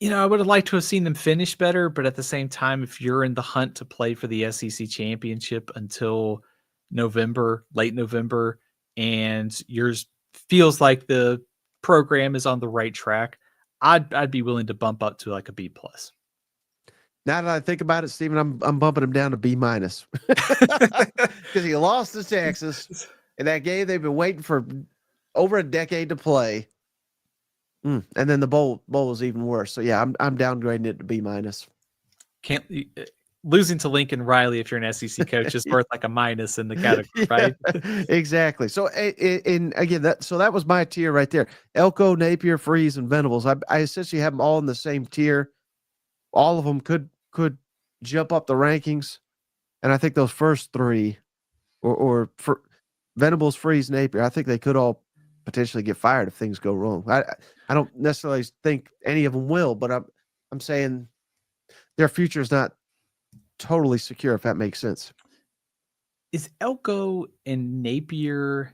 would have liked to have seen them finish better, but at the same time, if you're in the hunt to play for the SEC championship until November, late November, and yours feels like the program is on the right track, I'd be willing to bump up to like a B plus. Now that I think about it, Stephen, I'm bumping him down to B minus because he lost to Texas in that game they've been waiting for over a decade to play. And then the bowl was even worse. So yeah, I'm downgrading it to B minus. Can't losing to Lincoln Riley if you're an SEC coach is worth like a minus in the category, right? Exactly. So and again, that was my tier right there. Elko, Napier, Freeze, and Venables. I essentially have them all in the same tier. All of them could jump up the rankings, and I think those first three, or for Venables, Freeze, Napier, I think they could all potentially get fired if things go wrong. I don't necessarily think any of them will, but I'm saying their future is not totally secure, if that makes sense. Is Elko and Napier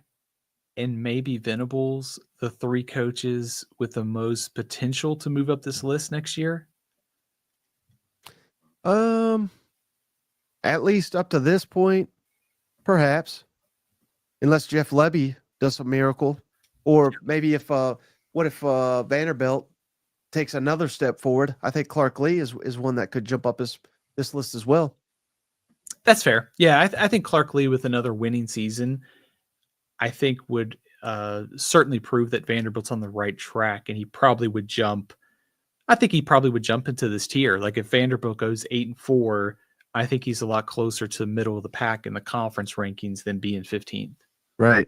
and maybe Venables the three coaches with the most potential to move up this list next year? At least up to this point, perhaps, unless Jeff Lebby does a miracle, or maybe if Vanderbilt takes another step forward. I think Clark Lee is one that could jump up this list as well. That's fair. Yeah, I think Clark Lee with another winning season, I think would certainly prove that Vanderbilt's on the right track, and he probably would jump. I think he probably would jump into this tier. Like if Vanderbilt goes 8-4, I think he's a lot closer to the middle of the pack in the conference rankings than being 15th. Right.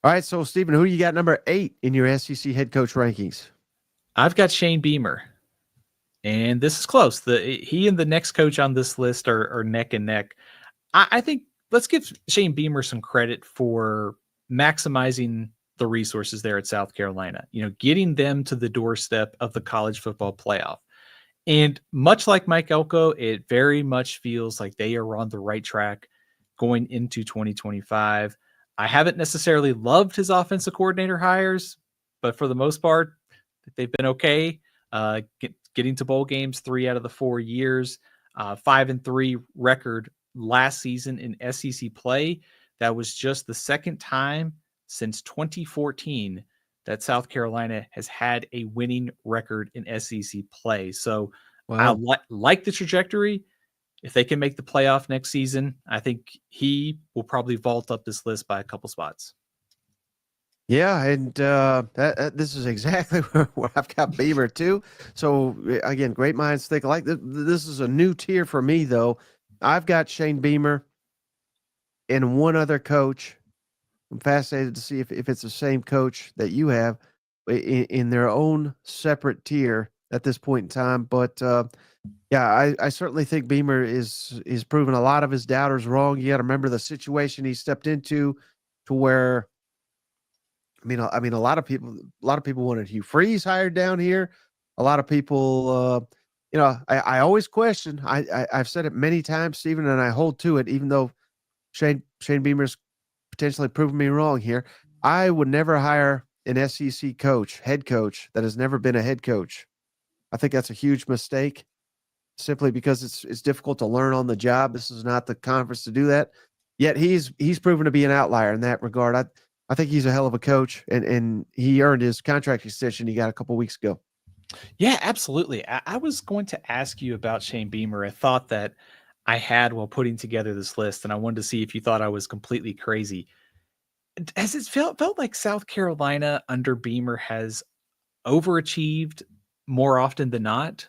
All right. So Stephen, who you got number 8 in your SEC head coach rankings? I've got Shane Beamer, and this is close. He and the next coach on this list are neck and neck. I think let's give Shane Beamer some credit for maximizing the resources there at South Carolina, getting them to the doorstep of the college football playoff. And much like Mike Elko, it very much feels like they are on the right track going into 2025. I haven't necessarily loved his offensive coordinator hires, but for the most part, they've been okay. Getting to bowl games 3 out of the 4 years, 5-3 record last season in SEC play. That was just the second time since 2014 that South Carolina has had a winning record in SEC play. So wow. I like the trajectory. If they can make the playoff next season, I think he will probably vault up this list by a couple spots. Yeah, and this is exactly where I've got Beamer too. So again, great minds think alike. This is a new tier for me, though. I've got Shane Beamer and one other coach. I'm fascinated to see if it's the same coach that you have in their own separate tier at this point in time. But yeah, I certainly think Beamer is proven a lot of his doubters wrong. You got to remember the situation he stepped into, to where I mean, a lot of people wanted Hugh Freeze hired down here. A lot of people, I always question. I've said it many times, Stephen, and I hold to it. Even though Shane Beamer's potentially proven me wrong here, I would never hire an SEC head coach that has never been a head coach. I think that's a huge mistake, simply because it's difficult to learn on the job. This is not the conference to do that. Yet he's proven to be an outlier in that regard. I think he's a hell of a coach, and he earned his contract extension he got a couple weeks ago. Yeah, absolutely. I was going to ask you about Shane Beamer. I thought that I had while putting together this list, and I wanted to see if you thought I was completely crazy. Has it felt like South Carolina under Beamer has overachieved more often than not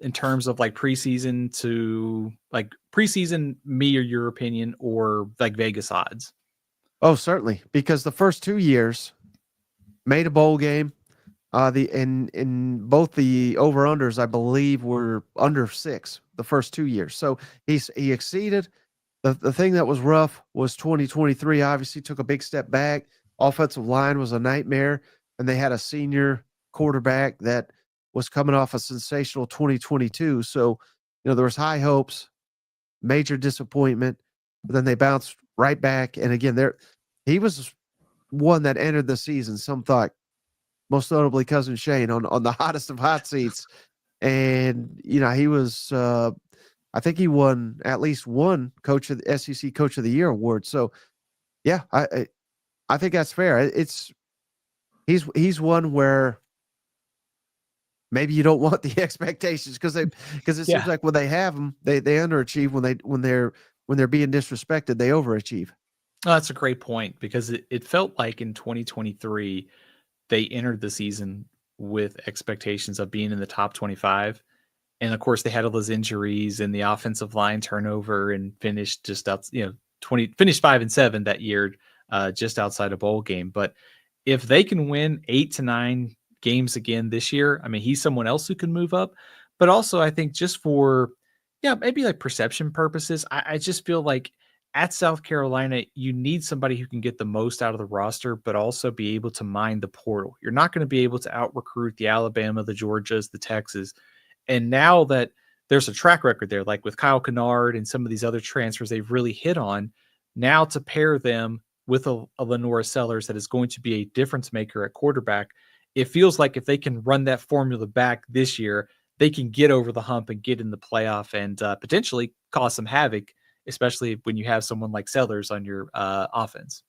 in terms of like preseason to like preseason, me or your opinion, or like Vegas odds? Oh, certainly, because the first 2 years made a bowl game. In both the over-unders, I believe, were under 6 the first 2 years. So he exceeded. The thing that was rough was 2023. Obviously, took a big step back. Offensive line was a nightmare, and they had a senior quarterback that was coming off a sensational 2022. So, there was high hopes, major disappointment, but then they bounced right back. And again, he was one that entered the season, some thought, most notably Cousin Shane, on the hottest of hot seats. And, he was, I think he won at least one SEC Coach of the Year award. So, yeah, I think that's fair. He's one where maybe you don't want the expectations because it Yeah. seems like when they have them, they underachieve. When they're being disrespected, they overachieve. Oh, that's a great point because it felt like in 2023 they entered the season with expectations of being in the top 25. And of course, they had all those injuries and the offensive line turnover and finished just out, finished 5-7 that year, just outside a bowl game. But if they can win 8 to 9 games again this year, I mean, he's someone else who can move up. But also, I think just for, maybe like perception purposes, I just feel like at South Carolina, you need somebody who can get the most out of the roster, but also be able to mine the portal. You're not going to be able to out recruit the Alabama, the Georgias, the Texas. And now that there's a track record there, like with Kyle Kennard and some of these other transfers they've really hit on, now to pair them with a Lenora Sellers that is going to be a difference maker at quarterback, it feels like if they can run that formula back this year, they can get over the hump and get in the playoff and potentially cause some havoc, especially when you have someone like Sellers on your offense.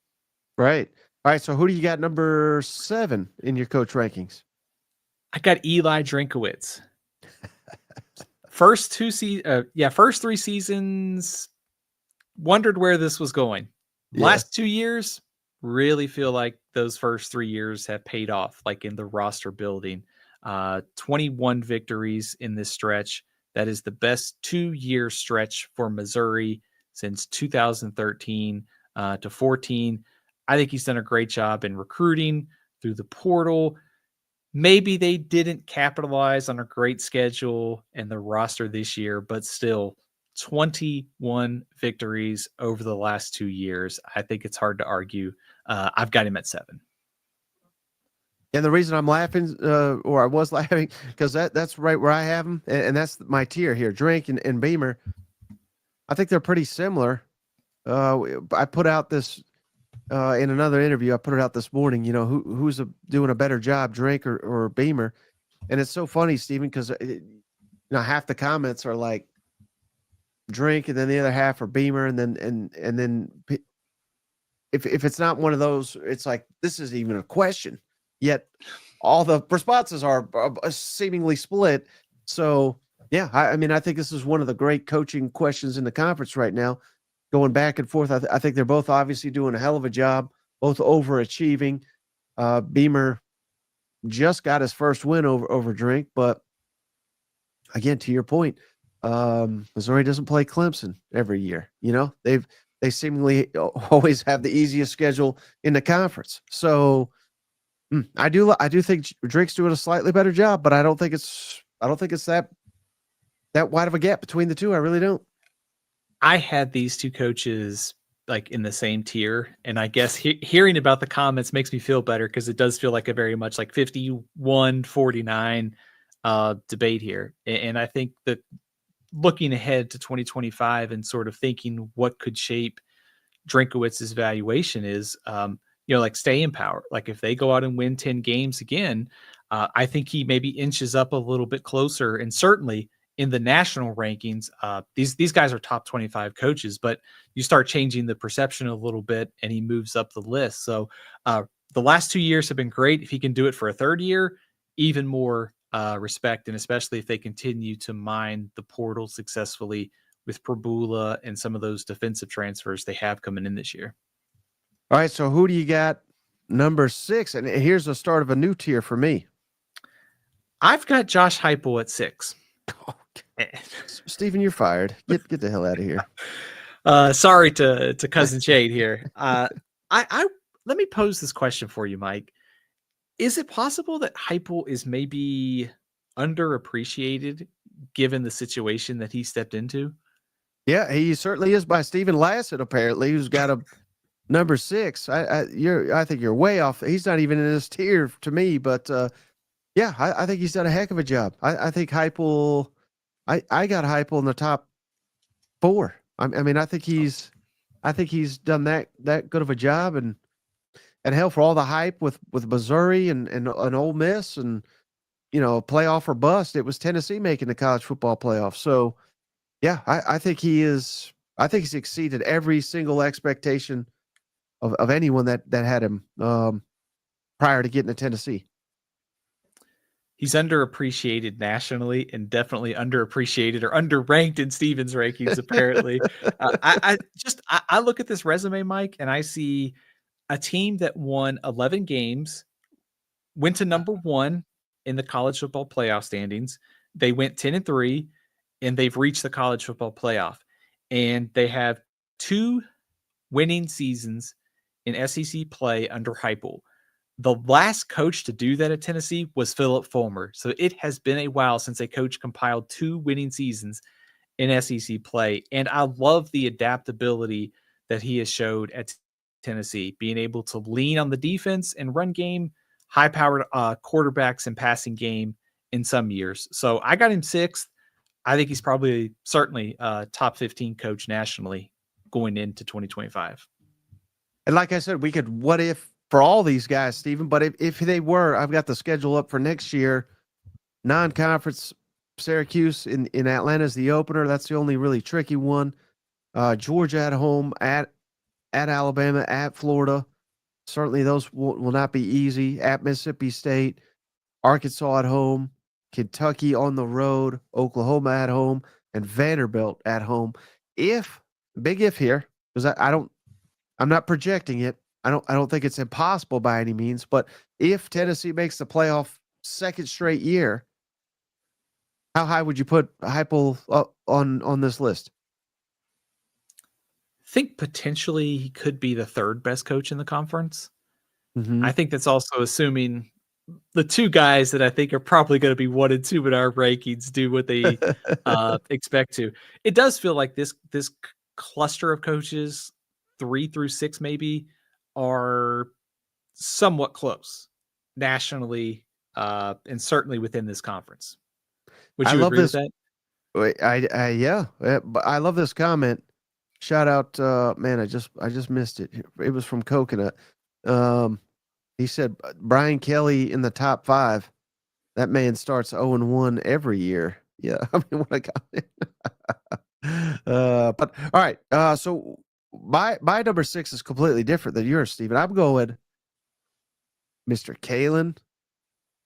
Right. All right. So who do you got number 7 in your coach rankings? I got Eli Drinkowitz. First 3 seasons, wondered where this was going. Last 2 years, really feel like those first 3 years have paid off, like in the roster building. 21 victories in this stretch. That is the best 2-year stretch for Missouri since 2013 to 14. I think he's done a great job in recruiting through the portal. Maybe they didn't capitalize on a great schedule and the roster this year, but still 21 victories over the last 2 years. I think it's hard to argue. I've got him at 7. And the reason I'm laughing, or I was laughing, because that's right where I have him, and that's my tier here. Drink and Beamer, I think they're pretty similar. I put out this in another interview. I put it out this morning. Who's doing a better job, Drink or Beamer? And it's so funny, Steven, because half the comments are like Drink, and then the other half are Beamer, and then if it's not one of those, it's like this isn't even a question. Yet all the responses are seemingly split. So, yeah, I mean, I think this is one of the great coaching questions in the conference right now, going back and forth. I think they're both obviously doing a hell of a job, both overachieving. Beamer just got his first win over Drink, but again, to your point, Missouri doesn't play Clemson every year. They seemingly always have the easiest schedule in the conference. So, I do think Drake's doing a slightly better job, but I don't think it's that wide of a gap between the two. I really don't. I had these two coaches like in the same tier, and I guess hearing about the comments makes me feel better because it does feel like a very much like 51-49 debate here. And I think that looking ahead to 2025 and sort of thinking what could shape Drinkowitz's valuation is, like staying power. Like if they go out and win 10 games again, I think he maybe inches up a little bit closer. And certainly in the national rankings, these guys are top 25 coaches, but you start changing the perception a little bit and he moves up the list. So the last 2 years have been great. If he can do it for a third year, even more respect. And especially if they continue to mine the portal successfully with Prabula and some of those defensive transfers they have coming in this year. All right, so who do you got number 6? And here's the start of a new tier for me. I've got Josh Heupel at 6. Steven, you're fired. Get the hell out of here. Sorry to Cousin Shade here. I let me pose this question for you, Mike. Is it possible that Heupel is maybe underappreciated given the situation that he stepped into? Yeah, he certainly is by Steven Lassan, apparently, who's got a number 6. I think you're way off. He's not even in this tier to me, but I think he's done a heck of a job. I think Heupel. I got Heupel in the top 4. I mean, I think he's done that good of a job, and hell, for all the hype with Missouri and Ole Miss and playoff or bust, it was Tennessee making the college football playoff. So yeah, I think he is. I think he's exceeded every single expectation of anyone that had him prior to getting to Tennessee. He's underappreciated nationally and definitely underappreciated or underranked in Steven's rankings, apparently. I look at this resume, Mike, and I see a team that won 11 games, went to number 1 in the college football playoff standings. They went 10-3, and they've reached the college football playoff. And they have 2 winning seasons in SEC play under Heupel. The last coach to do that at Tennessee was Philip Fulmer. So it has been a while since a coach compiled 2 winning seasons in SEC play. And I love the adaptability that he has showed at Tennessee, being able to lean on the defense and run game, high-powered quarterbacks and passing game in some years. So I got him 6th. I think he's probably certainly a top 15 coach nationally going into 2025. And like I said, we could what if for all these guys, Stephen, but if they were, I've got the schedule up for next year, non-conference Syracuse in Atlanta is the opener. That's the only really tricky one. Georgia at home, at Alabama, at Florida. Certainly those will not be easy. At Mississippi State, Arkansas at home, Kentucky on the road, Oklahoma at home, and Vanderbilt at home. Big if here, because I'm not projecting it. I don't think it's impossible by any means, but if Tennessee makes the playoff second straight year, how high would you put Heupel on this list? I think potentially he could be the 3rd best coach in the conference. Mm-hmm. I think that's also assuming the 2 guys that I think are probably going to be 1 and 2 in our rankings do what they expect to. It does feel like this cluster of coaches, 3 through 6 maybe, are somewhat close nationally, and certainly within this conference. Would you agree with that? Yeah, but I love this comment. Shout out, man! I just missed it. It was from Coconut. He said Brian Kelly in the top 5. That man starts 0-1 every year. Yeah, I mean, what a comment. But all right. So my number 6 is completely different than yours, Stephen. I'm going Mr. Kalen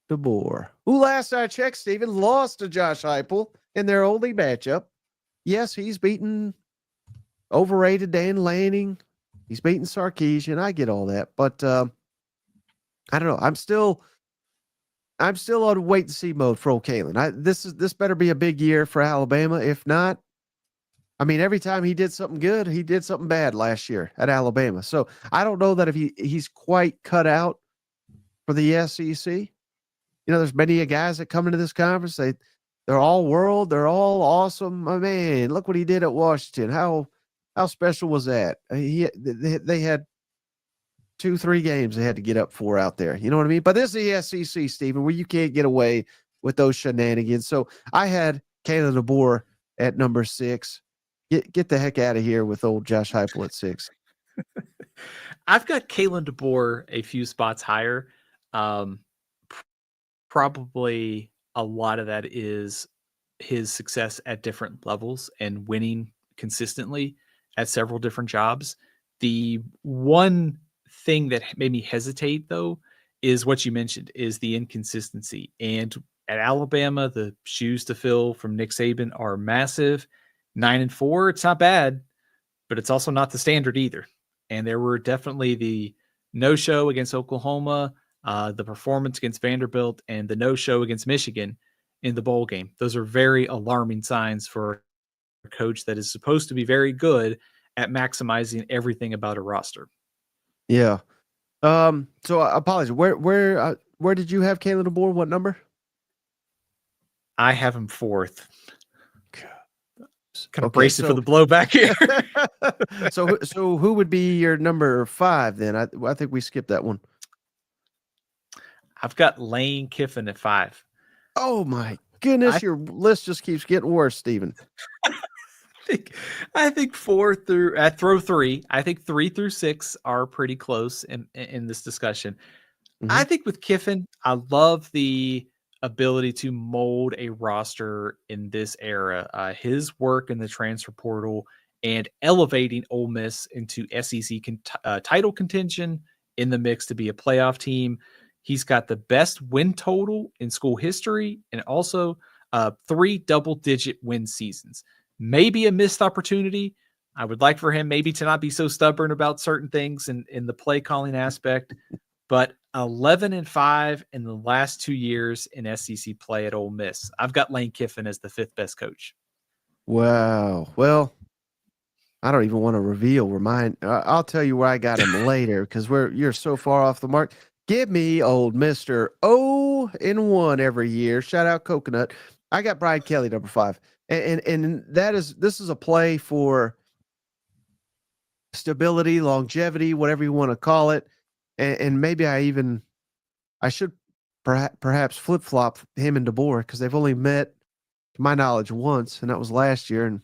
DeBoer, who last I checked, Stephen, lost to Josh Heupel in their only matchup. Yes, he's beaten overrated Dan Lanning. He's beaten Sarkisian. I get all that, but I don't know. I'm still on wait and see mode for old Kalen. This better be a big year for Alabama. If not, I mean, every time he did something good, he did something bad last year at Alabama. So I don't know that if he's quite cut out for the SEC. You know, there's many guys that come into this conference. They're all world. They're all awesome. Oh, man, look what he did at Washington. How special was that? They had 2-3 games they had to get up for out there. You know what I mean? But this is the SEC, Stephen, where you can't get away with those shenanigans. So I had Kalen DeBoer at number 6. Get the heck out of here with old Josh Heupel at 6. I've got Kalen DeBoer a few spots higher. Probably a lot of that is his success at different levels and winning consistently at several different jobs. The one thing that made me hesitate, though, is what you mentioned, is the inconsistency. And at Alabama, the shoes to fill from Nick Saban are massive. 9-4, it's not bad, but it's also not the standard either. And there were definitely the no-show against Oklahoma, the performance against Vanderbilt, and the no-show against Michigan in the bowl game. Those are very alarming signs for a coach that is supposed to be very good at maximizing everything about a roster. Yeah. So I apologize. Where did you have Kalen DeBoer? What number? I have him 4th. Kind of Okay, bracing for the blowback here. so who would be your number 5 then? I think we skipped that one. I've got Lane Kiffin at 5. Oh my goodness, your list just keeps getting worse, Stephen. I think 4 through throw 3. I think 3 through 6 are pretty close in this discussion. Mm-hmm. I think with Kiffin, I love the ability to mold a roster in this era. His work in the transfer portal and elevating Ole Miss into SEC title contention, in the mix to be a playoff team. He's got the best win total in school history, and also 3 double-digit win seasons. Maybe a missed opportunity. I would like for him maybe to not be so stubborn about certain things in the play calling aspect, but 11-5 in the last 2 years in SEC play at Ole Miss. I've got Lane Kiffin as the 5th best coach. Wow. Well, I don't even want to reveal where mine. I'll tell you where I got him later because you're so far off the mark. Give me old Mister 0-1 every year. Shout out Coconut. I got Brian Kelly number 5, and this is a play for stability, longevity, whatever you want to call it, and maybe I should perhaps flip flop him and DeBoer because they've only met, to my knowledge, once, and that was last year, and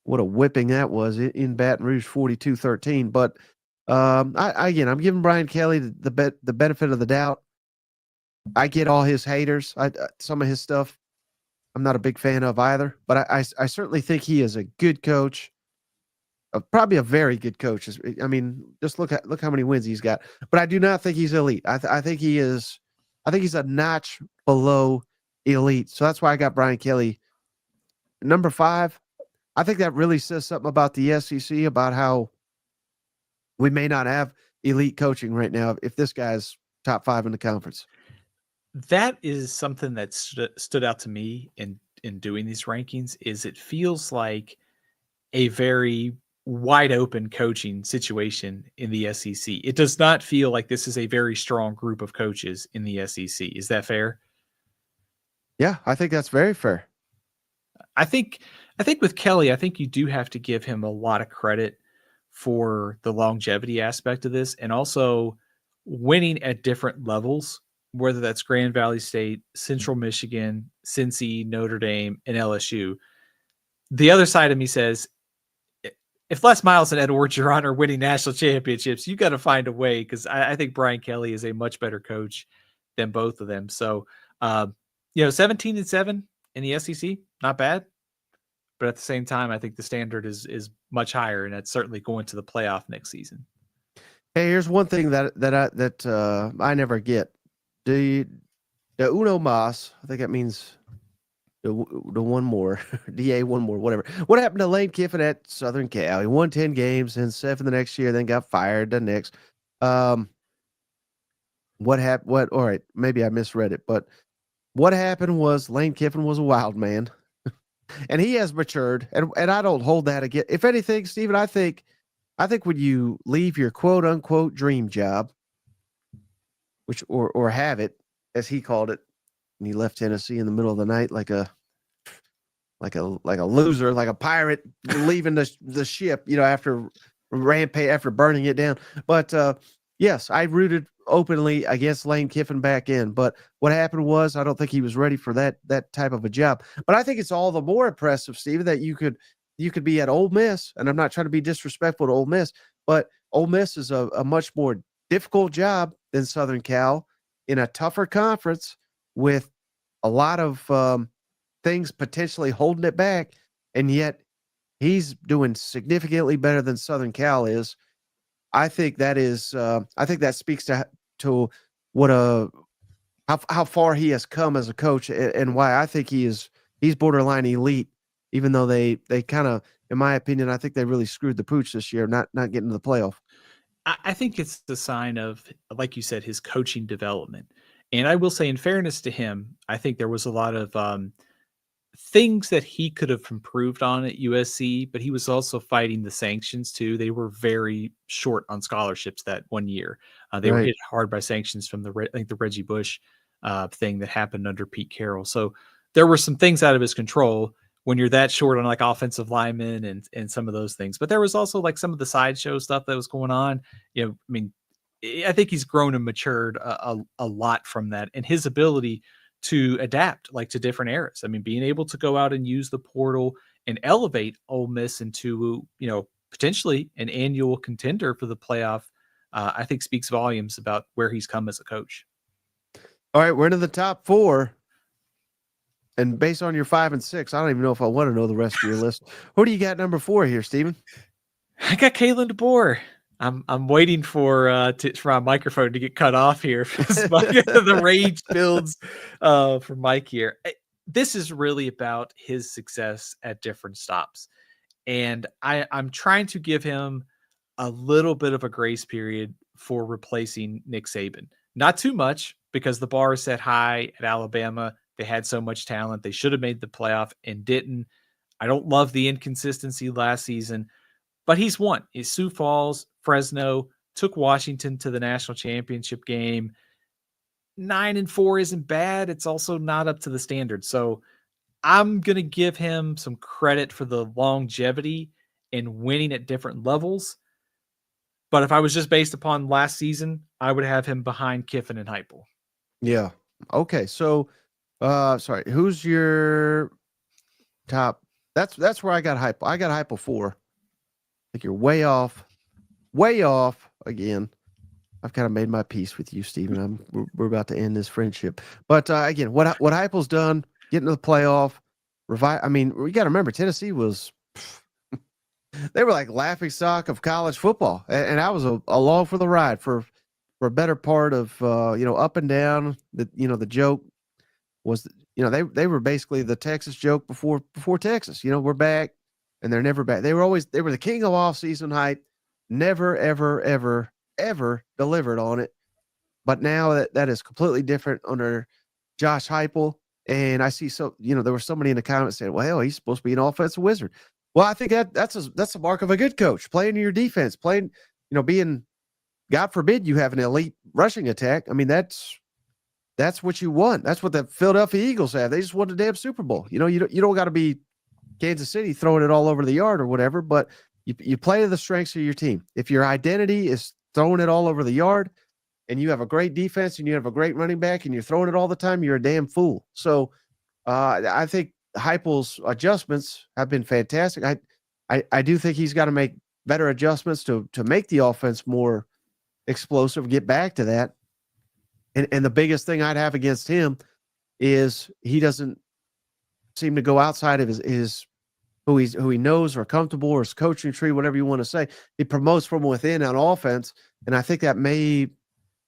what a whipping that was in Baton Rouge, 42-13. But I'm giving Brian Kelly the benefit of the doubt. I get all his haters. Some of his stuff I'm not a big fan of either, but I certainly think he is a good coach, probably a very good coach. I mean, just look how many wins he's got. But I do not think he's elite. I think he is. I think he's a notch below elite. So that's why I got Brian Kelly number 5. I think that really says something about the SEC, about how we may not have elite coaching right now if this guy's top 5 in the conference. That is something that stood out to me in doing these rankings. Is it feels like a very wide open coaching situation in the SEC. It does not feel like this is a very strong group of coaches in the SEC. Is that fair? Yeah, I think that's very fair. I think with Kelly, I think you do have to give him a lot of credit for the longevity aspect of this, and also winning at different levels, whether that's Grand Valley State, Central Michigan, Cincy, Notre Dame, and LSU. The other side of me says, if Les Miles and Ed Orgeron are winning national championships, you got to find a way, because I think Brian Kelly is a much better coach than both of them. So, 17-7 in the SEC, not bad. But at the same time, I think the standard is much higher, and that's certainly going to the playoff next season. Hey, here's one thing that I never get. The uno mas, I think that means the one more, DA one more, whatever. What happened to Lane Kiffin at Southern Cal? He won 10 games and 7 the next year, then got fired the next. What happened? All right, maybe I misread it, but what happened was Lane Kiffin was a wild man. And he has matured, and I don't hold that again. If anything, Steven, I think when you leave your quote unquote dream job, which or have it, as he called it, and he left Tennessee in the middle of the night like a loser, like a pirate leaving the ship, after rampage, after burning it down. But yes, I rooted openly against Lane Kiffin back in, but what happened was I don't think he was ready for that type of a job. But I think it's all the more impressive, Steven, that you could be at Ole Miss, and I'm not trying to be disrespectful to Ole Miss, but Ole Miss is a much more difficult job than Southern Cal in a tougher conference with a lot of things potentially holding it back, and yet he's doing significantly better than Southern Cal is. I think that is. I think that speaks to what how far he has come as a coach, and why I think he's borderline elite. Even though they kind of, in my opinion, I think they really screwed the pooch this year, not getting to the playoff. I think it's the sign of, like you said, his coaching development. And I will say, in fairness to him, I think there was a lot of things that he could have improved on at USC, but he was also fighting the sanctions too. They were very short on scholarships that one year. They were hit hard by sanctions from the Reggie Bush thing that happened under Pete Carroll. So there were some things out of his control when you're that short on like offensive linemen and some of those things. But there was also like some of the sideshow stuff that was going on. I think he's grown and matured a lot from that, and his ability to adapt like to different eras. I mean, being able to go out and use the portal and elevate Ole Miss into, potentially an annual contender for the playoff, I think speaks volumes about where he's come as a coach. All right, we're into the top 4. And based on your 5 and 6, I don't even know if I want to know the rest of your list. Who do you got number 4 here, Steven? I got Kalen DeBoer. I'm waiting for my microphone to get cut off here. The rage builds for Mike here. This is really about his success at different stops, and I'm trying to give him a little bit of a grace period for replacing Nick Saban. Not too much, because the bar is set high at Alabama. They had so much talent. They should have made the playoff and didn't. I don't love the inconsistency last season, but he's won. He's Sioux Falls, Fresno, took Washington to the national championship game. 9-4 isn't bad. It's also not up to the standard. So I'm going to give him some credit for the longevity and winning at different levels. But if I was just based upon last season, I would have him behind Kiffin and Heupel. Yeah. Okay. So, sorry, who's your top? That's where I got Heupel. I got Heupel 4. I think you're way off again. I've kind of made my peace with you, Steven. We're about to end this friendship. But again, what Heupel's done, getting to the playoff, I mean, we got to remember Tennessee was they were like laughing stock of college football, and I was along for the ride for a better part of up and down. The joke was they were basically the Texas joke before Texas. We're back, and they're never back. They were the king of off-season hype, never ever delivered on it. But now that is completely different under Josh Heupel. And I see there were somebody in the comments saying, well, hell, he's supposed to be an offensive wizard. Well, I think that's a mark of a good coach, playing your defense, being, God forbid you have an elite rushing attack. I mean, that's what you want. That's what the Philadelphia Eagles have. They just won the damn Super Bowl. You don't got to be Kansas City throwing it all over the yard or whatever, but you play to the strengths of your team. If your identity is throwing it all over the yard and you have a great defense and you have a great running back and you're throwing it all the time, you're a damn fool. So I think Heupel's adjustments have been fantastic. I do think he's got to make better adjustments to make the offense more explosive, get back to that. And the biggest thing I'd have against him is he doesn't seem to go outside of his who he knows or comfortable or his coaching tree, whatever you want to say. He promotes from within on offense, and I think that may,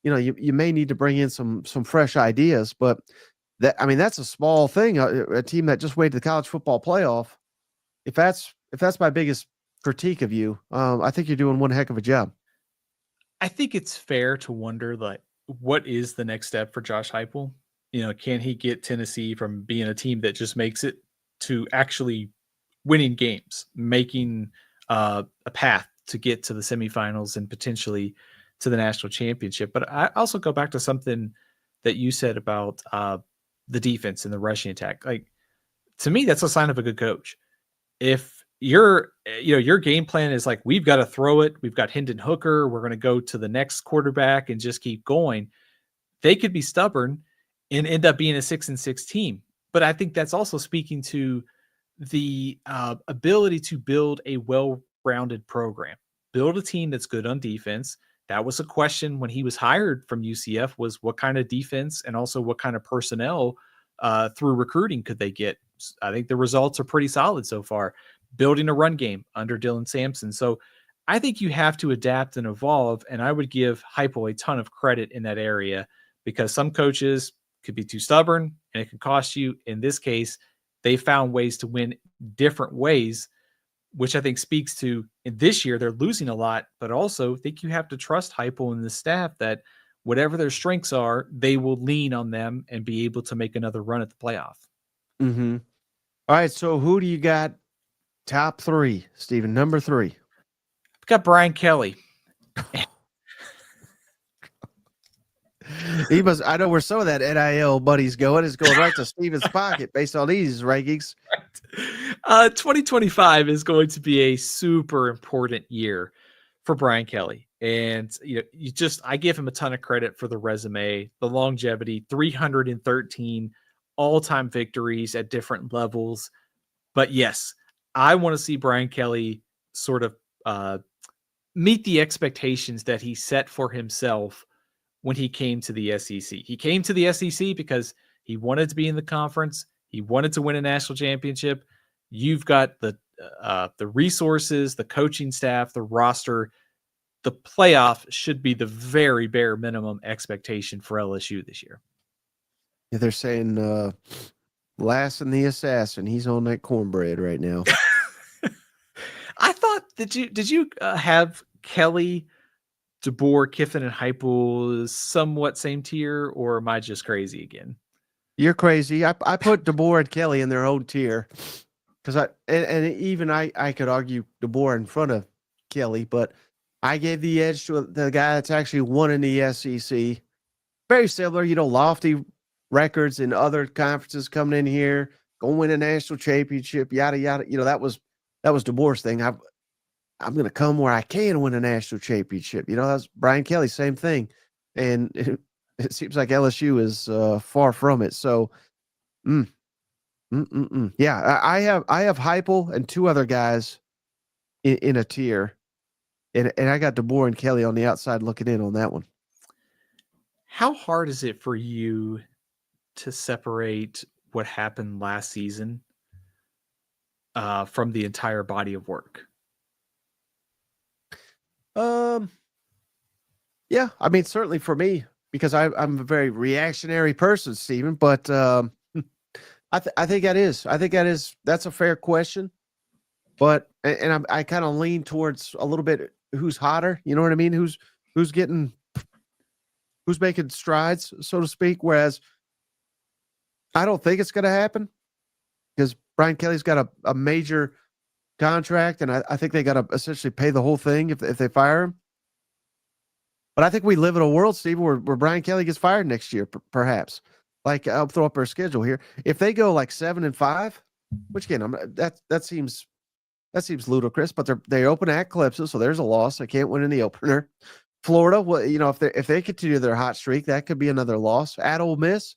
you may need to bring in some fresh ideas. But that's a small thing. A team that just waited the college football playoff. If that's my biggest critique of you, I think you're doing one heck of a job. I think it's fair to wonder, like, what is the next step for Josh Heupel? Can he get Tennessee from being a team that just makes it to actually winning games, making a path to get to the semifinals and potentially to the national championship? But I also go back to something that you said about the defense and the rushing attack. Like, to me, that's a sign of a good coach. If your game plan is like, we've got to throw it, we've got Hendon Hooker, we're going to go to the next quarterback and just keep going, they could be stubborn and end up being a 6-6 team. But I think that's also speaking to the ability to build a well-rounded program, build a team that's good on defense. That was a question when he was hired from UCF, was what kind of defense and also what kind of personnel through recruiting could they get. I think the results are pretty solid so far. Building a run game under Dylan Sampson. So I think you have to adapt and evolve, and I would give Heupel a ton of credit in that area, because some coaches could be too stubborn and it can cost you. In this case, they found ways to win different ways, which I think speaks to, in this year, they're losing a lot, but also I think you have to trust Heupel and the staff that whatever their strengths are, they will lean on them and be able to make another run at the playoff. Mm-hmm. All right. So who do you got top 3, Steven? Number 3. I've got Brian Kelly. I know where some of that NIL money's going. It's going right to Steven's pocket based on these rankings. 2025 is going to be a super important year for Brian Kelly. And I give him a ton of credit for the resume, the longevity, 313 all-time victories at different levels. But yes, I want to see Brian Kelly sort of meet the expectations that he set for himself when he came to the SEC. He came to the SEC because he wanted to be in the conference. He wanted to win a national championship. You've got the resources, the coaching staff, the roster the playoff should be the very bare minimum expectation for LSU this year. Yeah, they're saying Lassan the assassin. He's on that cornbread right now. I thought did you have Kelly, DeBoer, Kiffin, and Heupel somewhat same tier, or am I just crazy again? You're crazy. I put DeBoer and Kelly in their own tier because even I could argue DeBoer in front of Kelly, but I gave the edge to the guy that's actually won in the SEC. Very similar, lofty records in other conferences coming in here, going win a national championship, yada yada. That was DeBoer's thing. I'm going to come where I can win a national championship. That's Brian Kelly, same thing, and it seems like LSU is far from it. So, yeah, I have Heupel and two other guys in a tier, and I got DeBoer and Kelly on the outside looking in on that one. How hard is it for you to separate what happened last season from the entire body of work? Yeah, I mean, certainly for me, because I'm a very reactionary person, Steven, but I think that's a fair question. But and I kind of lean towards a little bit who's hotter, you know what I mean? Who's making strides, so to speak. Whereas I don't think it's going to happen because Brian Kelly's got a major contract, and I think they got to essentially pay the whole thing if they fire him. But I think we live in a world, Steve, where Brian Kelly gets fired next year, perhaps. Like, I'll throw up our schedule here. If they go like 7-5, which again, that seems ludicrous. But they open at Clemson, so there's a loss. They can't win in the opener. Florida, well, if they continue their hot streak, that could be another loss. At Ole Miss,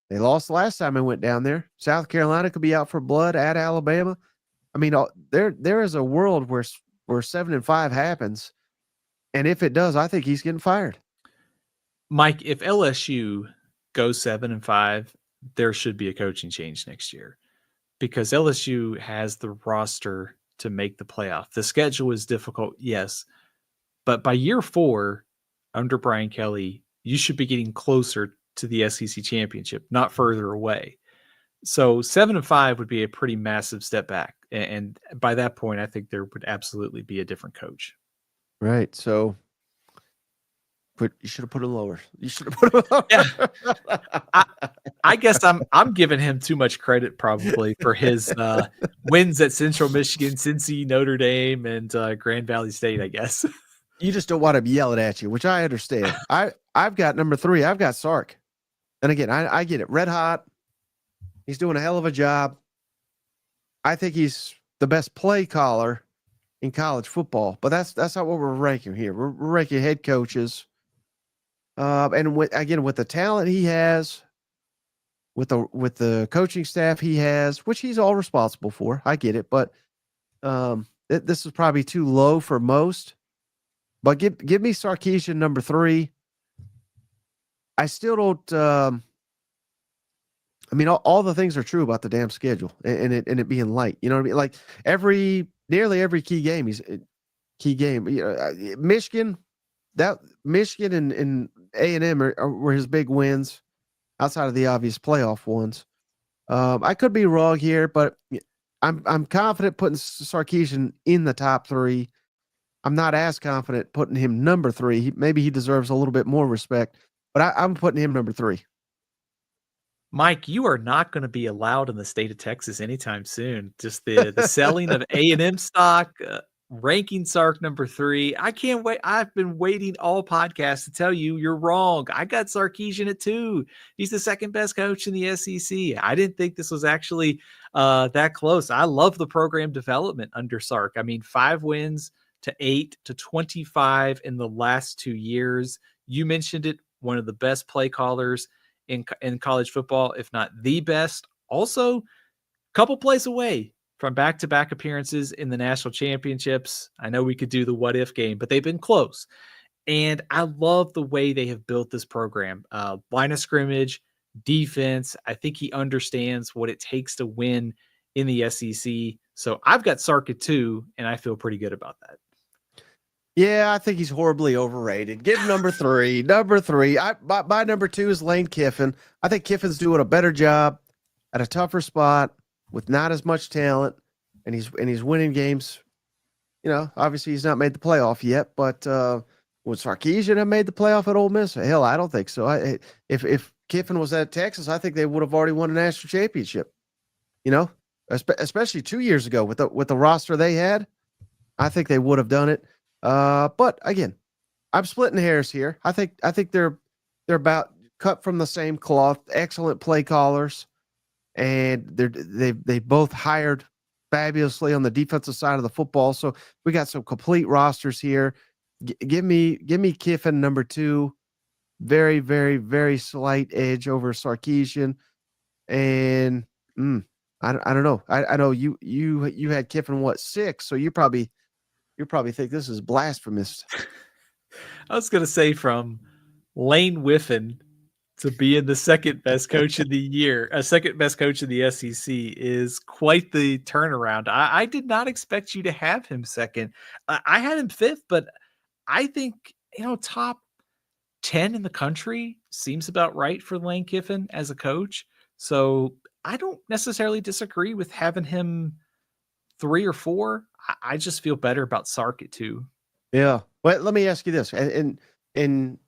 they lost the last time they went down there. South Carolina could be out for blood. At Alabama, I mean, there is a world where 7-5 happens. And if it does, I think he's getting fired. Mike, if LSU goes 7-5, there should be a coaching change next year because LSU has the roster to make the playoff. The schedule is difficult, yes, but by year 4 under Brian Kelly, you should be getting closer to the SEC championship, not further away. So 7-5 would be a pretty massive step back. And by that point, I think there would absolutely be a different coach. Right. So you should have put him lower. You should have put him lower. Yeah. I guess I'm giving him too much credit probably for his wins at Central Michigan, Cincy, Notre Dame, and Grand Valley State, I guess. You just don't want him yelling at you, which I understand. I've got number 3. I've got Sark. And again, I get it. Red hot. He's doing a hell of a job. I think he's the best play caller in college football, but that's not what we're ranking here. We're ranking head coaches. And with the talent he has, with the coaching staff he has, which he's all responsible for, I get it. But this is probably too low for most. But give me Sarkisian number 3. I still don't. I mean, all the things are true about the damn schedule and it being light. You know what I mean? Like nearly every key game, Michigan and A&M were his big wins outside of the obvious playoff ones. I could be wrong here, but I'm confident putting Sarkisian in the top 3. I'm not as confident putting him number 3. Maybe he deserves a little bit more respect, but I'm putting him number 3. Mike, you are not going to be allowed in the state of Texas anytime soon. Just the selling of A&M stock, ranking Sark number 3. I can't wait. I've been waiting all podcasts to tell you you're wrong. I got Sarkisian at 2. He's the second best coach in the SEC. I didn't think this was actually that close. I love the program development under Sark. I mean, 5 wins to 8 to 25 in the last 2 years. You mentioned it, one of the best play callers in college football, if not the best. Also, a couple plays away from back-to-back appearances in the national championships. I know we could do the what-if game, but they've been close. And I love the way they have built this program. Line of scrimmage, defense. I think he understands what it takes to win in the SEC. So I've got Sark at 2, and I feel pretty good about that. Yeah, I think he's horribly overrated. Give him number 3. Number 3. My number 2 is Lane Kiffin. I think Kiffin's doing a better job at a tougher spot with not as much talent, and he's winning games. Obviously he's not made the playoff yet, but would Sarkisian have made the playoff at Ole Miss? Hell, I don't think so. If Kiffin was at Texas, I think they would have already won a national championship. Especially 2 years ago with the roster they had, I think they would have done it. But again, I'm splitting hairs here. I think they're about cut from the same cloth. Excellent play callers, and they both hired fabulously on the defensive side of the football. So we got some complete rosters here. Give me Kiffin number 2. Very, very, very slight edge over Sarkisian, and I don't know. I know you had Kiffin 6, so you probably think this is blasphemous. I was going to say from Lane Whiffen to being the second best coach of the year, second best coach of the SEC is quite the turnaround. I did not expect you to have him second. I had him 5th, but I think, top 10 in the country seems about right for Lane Kiffin as a coach. So I don't necessarily disagree with having him 3 or 4. I just feel better about Sark at 2. Yeah. Well, let me ask you this, and I'm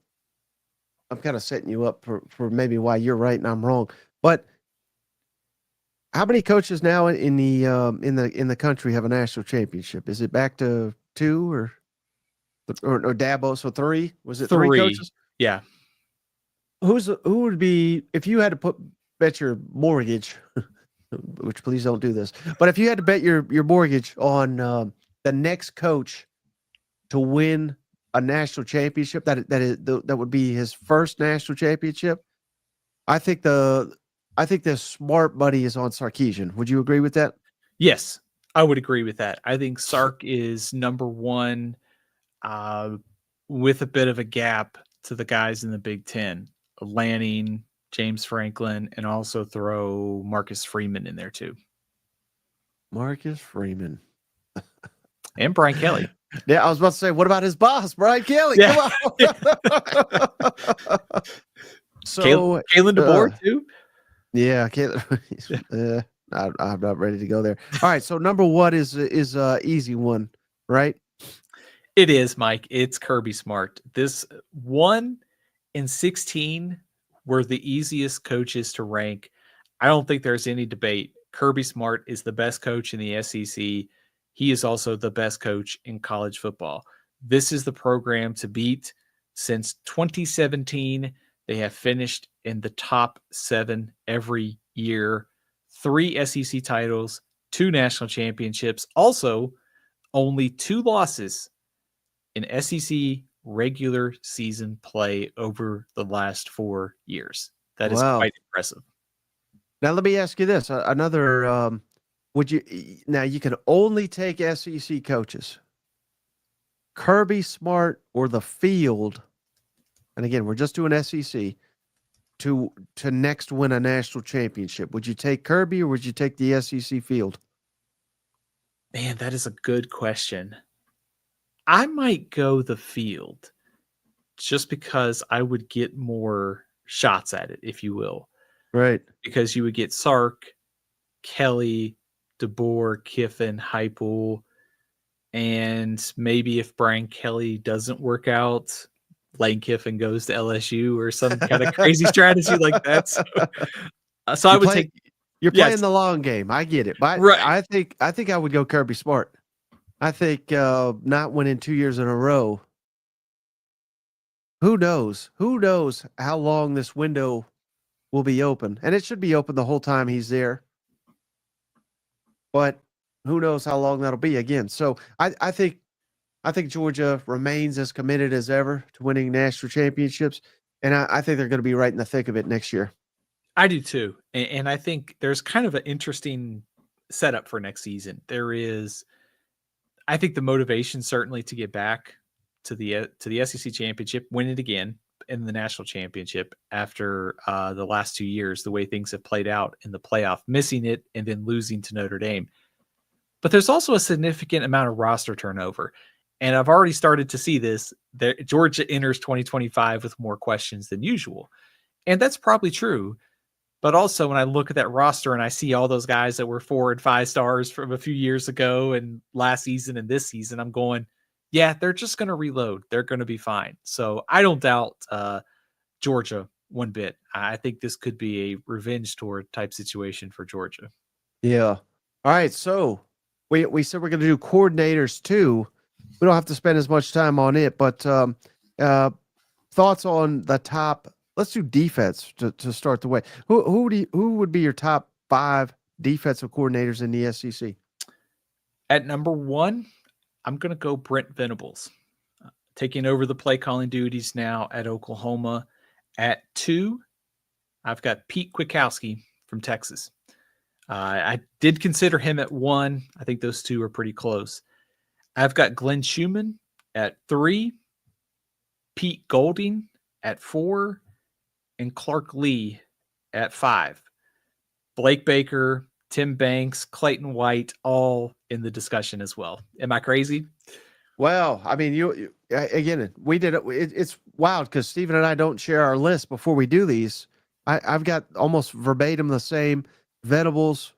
kind of setting you up for maybe why you're right and I'm wrong. But how many coaches now in the country have a national championship? Is it back to 2 or Dabo? So 3? Was it 3 coaches? Yeah. Who would be, if you had to bet your mortgage, which please don't do this, but if you had to bet your mortgage on the next coach to win a national championship, that would be his first national championship, I think the smart money is on Sarkisian. Would you agree with that? Yes, I would agree with that. I think Sark is number 1 with a bit of a gap to the guys in the Big Ten. Lanning, James Franklin, and also throw Marcus Freeman in there too. Marcus Freeman. And Brian Kelly. Yeah, I was about to say, what about his boss, Brian Kelly? Yeah. Come on. So Kalen DeBoer too? Yeah, I'm not ready to go there. All right, so number 1 is easy one, right? It is, Mike. It's Kirby Smart. This 1 and 16 were the easiest coaches to rank. I don't think there's any debate. Kirby Smart is the best coach in the SEC. He is also the best coach in college football. This is the program to beat. Since 2017, they have finished in the top 7 every year. 3 SEC titles, 2 national championships. Also, only 2 losses in SEC regular season play over the last 4 years. That is quite impressive. Now, let me ask you this. Another, now you can only take SEC coaches, Kirby Smart or the field, and again, we're just doing SEC, to next win a national championship. Would you take Kirby or would you take the SEC field? Man, that is a good question. I might go the field just because I would get more shots at it, if you will. Right. Because you would get Sark, Kelly, DeBoer, Kiffin, Heupel, and maybe if Brian Kelly doesn't work out, Lane Kiffin goes to LSU or some kind of crazy strategy like that. So I would take. You're playing the long game. I get it, but right. I think I would go Kirby Smart. I think not winning 2 years in a row. Who knows? Who knows how long this window will be open? And it should be open the whole time he's there. But who knows how long that'll be again. So I think Georgia remains as committed as ever to winning national championships. And I think they're going to be right in the thick of it next year. I do too. And I think there's kind of an interesting setup for next season. There is, I think, the motivation certainly to get back to the SEC championship, win it again in the national championship after the last 2 years, the way things have played out in the playoff, missing it and then losing to Notre Dame. But there's also a significant amount of roster turnover. And I've already started to see this. Georgia enters 2025 with more questions than usual. And that's probably true. But also, when I look at that roster and I see all those guys that were 4 and 5 stars from a few years ago and last season and this season, I'm going, yeah, they're just going to reload. They're going to be fine. So I don't doubt Georgia one bit. I think this could be a revenge tour type situation for Georgia. Yeah. All right. So we said we're going to do coordinators too. We don't have to spend as much time on it, but thoughts on the top. Let's do defense to start the way. Who would be your top 5 defensive coordinators in the SEC? At number 1, I'm going to go Brent Venables, taking over the play calling duties now at Oklahoma. At 2, I've got Pete Kwiatkowski from Texas. I did consider him at 1. I think those two are pretty close. I've got Glenn Schumann at 3, Pete Golding at 4, and Clark Lee at 5. Blake Baker, Tim Banks, Clayton White, all in the discussion as well. Am I crazy? Well, I mean, you again, we did it. It's wild because Steven and I don't share our list before we do these. I've got almost verbatim the same. Venables,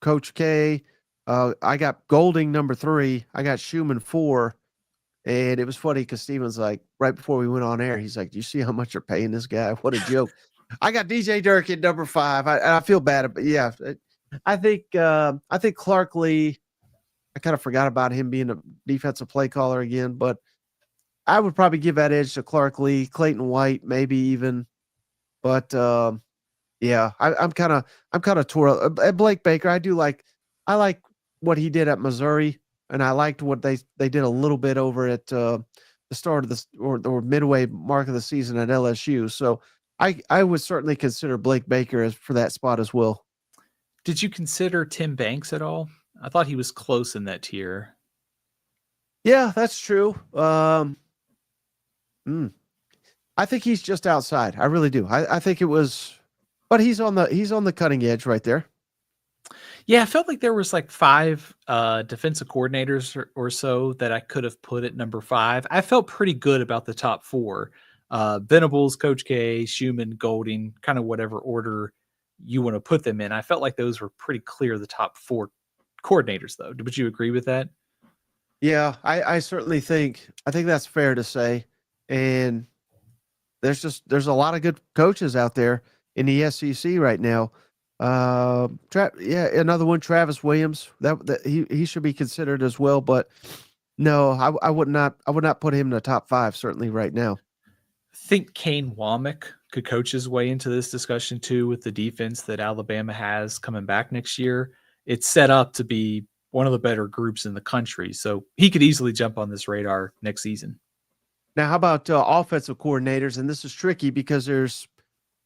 Coach K. I got Golding number 3. I got Schumann 4. And it was funny because Steven's like, right before we went on air, he's like, "Do you see how much you're paying this guy? What a joke." I got DJ Durkin number 5. I feel bad, but yeah, I think Clark Lee. I kind of forgot about him being a defensive play caller again, but I would probably give that edge to Clark Lee, Clayton White, maybe even. But yeah, I'm kind of tore. Blake Baker, I like what he did at Missouri, and I liked what they did a little bit over at the start of the or midway mark of the season at LSU. So I would certainly consider Blake Baker for that spot as well. Did you consider Tim Banks at all? I thought he was close in that tier. Yeah, that's true. I think he's just outside. I really do. I think it was, but he's on the cutting edge right there. Yeah, I felt like there was like 5 defensive coordinators or so that I could have put at number 5. I felt pretty good about the top 4. Venables, Coach K, Schumann, Golding, kind of whatever order you want to put them in. I felt like those were pretty clear, the top 4 coordinators, though. Would you agree with that? Yeah, I certainly think that's fair to say. And there's a lot of good coaches out there in the SEC right now. Another one, Travis Williams. That he should be considered as well. But no, I would not put him in the top 5 certainly right now. Think Kane Womack could coach his way into this discussion too, with the defense that Alabama has coming back next year. It's set up to be one of the better groups in the country, so he could easily jump on this radar next season. Now, how about offensive coordinators? And this is tricky because there's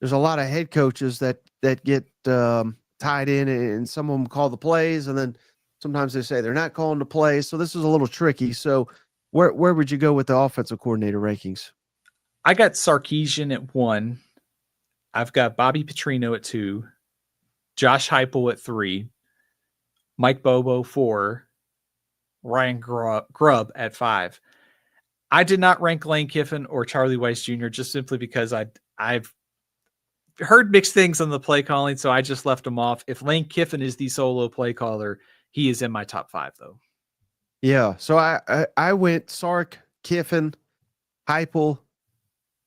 a lot of head coaches that get tied in, and some of them call the plays, and then sometimes they say they're not calling the plays. So this is a little tricky. So where would you go with the offensive coordinator rankings? I got Sarkisian at 1. I've got Bobby Petrino at 2, Josh Heupel at 3, Mike Bobo 4, Ryan Grubb at 5. I did not rank Lane Kiffin or Charlie Weiss Jr. just simply because I've heard mixed things on the play calling, so I just left them off. If Lane Kiffin is the solo play caller, he is in my top 5, though. Yeah, so I went Sark, Kiffin, Heupel,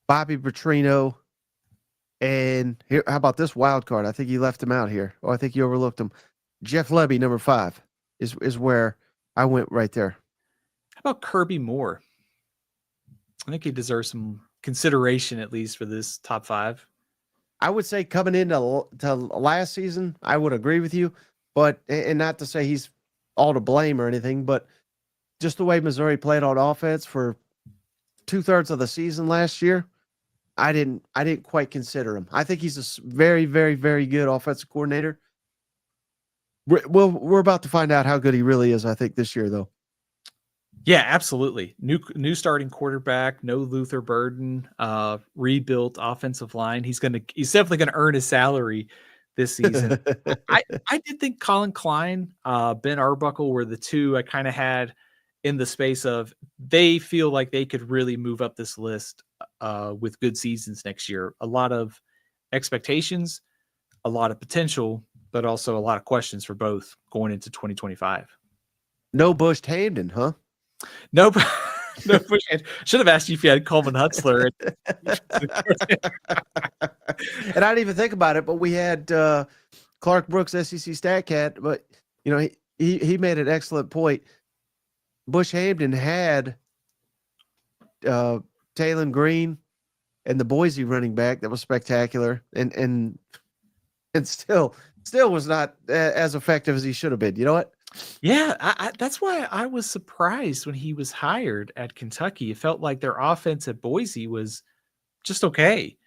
Bobby Petrino, and here, how about this wild card? I think you left him out here. Oh, I think you overlooked him. Jeff Lebby, number 5, is where I went right there. How about Kirby Moore? I think he deserves some consideration, at least for this top 5. I would say coming into last season, I would agree with you, but and not to say he's all to blame or anything, but just the way Missouri played on offense for 2/3 of the season last year, I didn't quite consider him. I think he's a very, very, very good offensive coordinator. We're about to find out how good he really is, I think, this year, though. Yeah, absolutely. New starting quarterback, no Luther Burden, rebuilt offensive line. He's definitely gonna earn his salary this season. I did think Colin Klein, Ben Arbuckle were the two I kind of had in the space of they feel like they could really move up this list with good seasons next year. A lot of expectations, a lot of potential, but also a lot of questions for both going into 2025. No Bush Hamden, huh? Nope. No push. Should have asked you if you had Coleman Hutzler. And I didn't even think about it, but we had Clark Brooks, SEC StatCat, but he made an excellent point. Bush Hamden had Taylon Green and the Boise running back that was spectacular, and still was not as effective as he should have been. You know what? Yeah, that's why I was surprised when he was hired at Kentucky. It felt like their offense at Boise was just okay.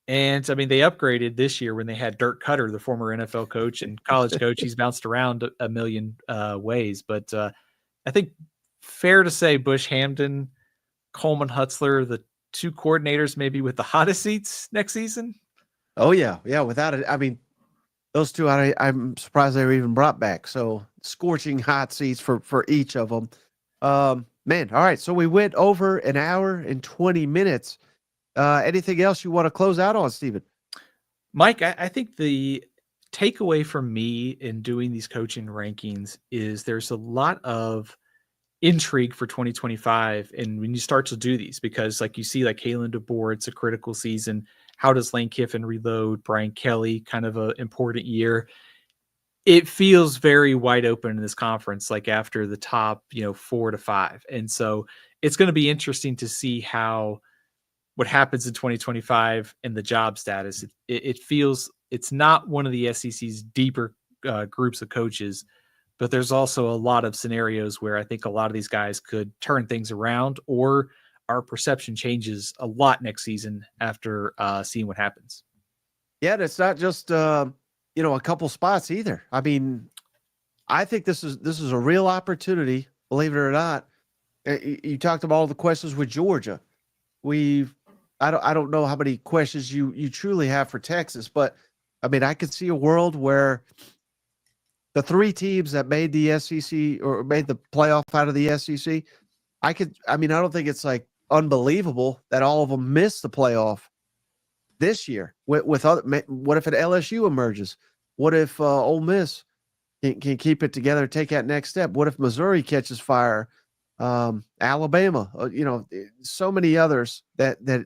And I mean, they upgraded this year when they had Dirk Cutter, the former NFL coach and college coach. He's bounced around a million ways, but I think fair to say Bush Hamden, Coleman Hutzler, the two coordinators maybe with the hottest seats next season. Oh yeah, without it, I mean, those two I'm surprised they were even brought back. So scorching hot seats for each of them. Man, all right. So we went over an hour and 20 minutes. Anything else you want to close out on, Steven? Mike, I think the takeaway from me in doing these coaching rankings is there's a lot of intrigue for 2025. And when you start to do these, because like you see, like Kalen DeBoer, it's a critical season. How does Lane Kiffin reload? Brian Kelly, kind of an important year. It feels very wide open in this conference, like after the top, 4 to 5. And so it's going to be interesting to see what happens in 2025 and the job status. It feels it's not one of the SEC's deeper groups of coaches, but there's also a lot of scenarios where I think a lot of these guys could turn things around, or our perception changes a lot next season after seeing what happens. Yeah, and it's not just a couple spots either. I mean, I think this is a real opportunity, believe it or not. You talked about all the questions with Georgia. I don't know how many questions you truly have for Texas, but I mean, I could see a world where the three teams that made the SEC or made the playoff out of the SEC, I don't think it's like unbelievable that all of them missed the playoff this year. With other, what if an LSU emerges? What if Ole Miss can keep it together, take that next step? What if Missouri catches fire? Alabama, so many others that.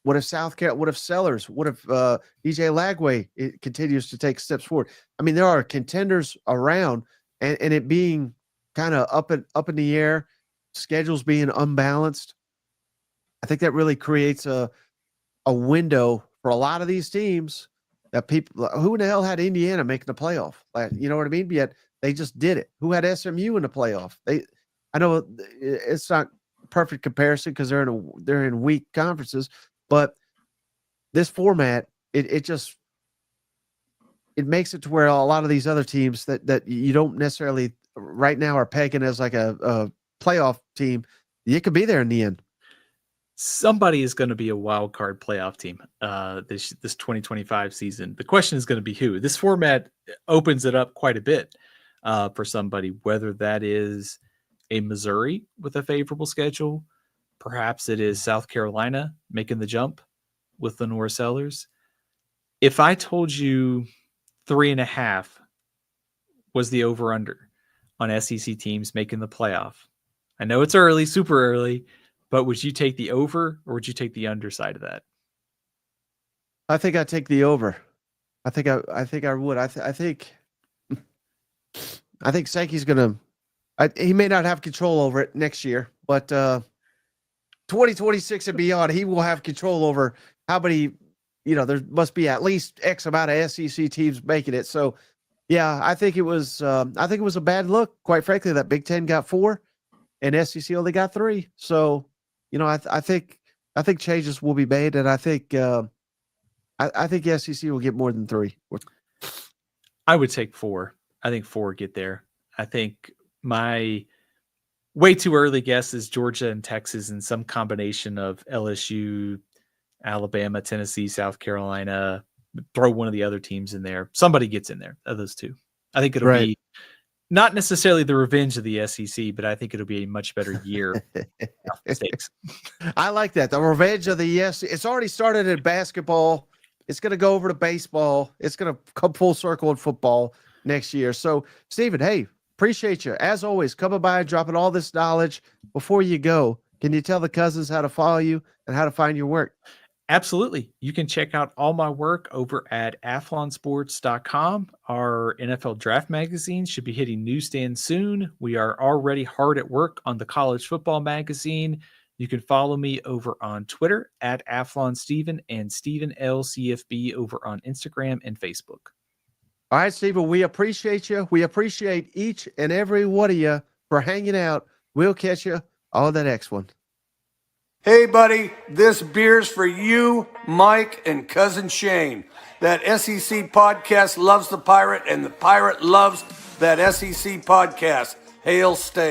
What if South Carolina? What if Sellers? What if DJ Lagway continues to take steps forward? I mean, there are contenders around, and it being kind of up in the air, schedules being unbalanced. I think that really creates a window for a lot of these teams that people who in the hell had Indiana making the playoff? You know what I mean? Yet they just did it. Who had SMU in the playoff? I know it's not perfect comparison because they're in weak conferences. But this format, it makes it to where a lot of these other teams that you don't necessarily right now are pegging as like a playoff team, you could be there in the end. Somebody is going to be a wild card playoff team this 2025 season. The question is going to be who. This format opens it up quite a bit for somebody, whether that is a Missouri with a favorable schedule. Perhaps it is South Carolina making the jump with Lenore Sellers. If I told you 3.5 was the over-under on SEC teams making the playoff, I know it's early, super early, but would you take the over or would you take the under side of that? I think I'd take the over. I think I would. I think Sankey's gonna. He may not have control over it next year, but 2026 and beyond, he will have control over how many, there must be at least X amount of SEC teams making it. So, yeah, I think it was a bad look, quite frankly, that Big Ten got 4 and SEC only got 3. So, I think changes will be made, and I think the SEC will get more than 3. I would take 4. I think 4 get there. I think my way too early guess is Georgia and Texas in some combination of LSU, Alabama, Tennessee, South Carolina. Throw one of the other teams in there. Somebody gets in there of those two. I think it'll be Not necessarily the revenge of the SEC, but I think it'll be a much better year. Mistakes. I like that. The revenge of the yes. It's already started in basketball. It's going to go over to baseball. It's going to come full circle in football next year. So, Steven, hey, appreciate you. As always, coming by and dropping all this knowledge. Before you go, can you tell the cousins how to follow you and how to find your work? Absolutely. You can check out all my work over at athlonsports.com. Our NFL draft magazine should be hitting newsstands soon. We are already hard at work on the college football magazine. You can follow me over on Twitter at AthlonSteven and Steven LCFB over on Instagram and Facebook. All right, Steven, we appreciate you. We appreciate each and every one of you for hanging out. We'll catch you on the next one. Hey, buddy, this beer's for you, Mike, and Cousin Shane. That SEC podcast loves the Pirate, and the Pirate loves that SEC podcast. Hail State.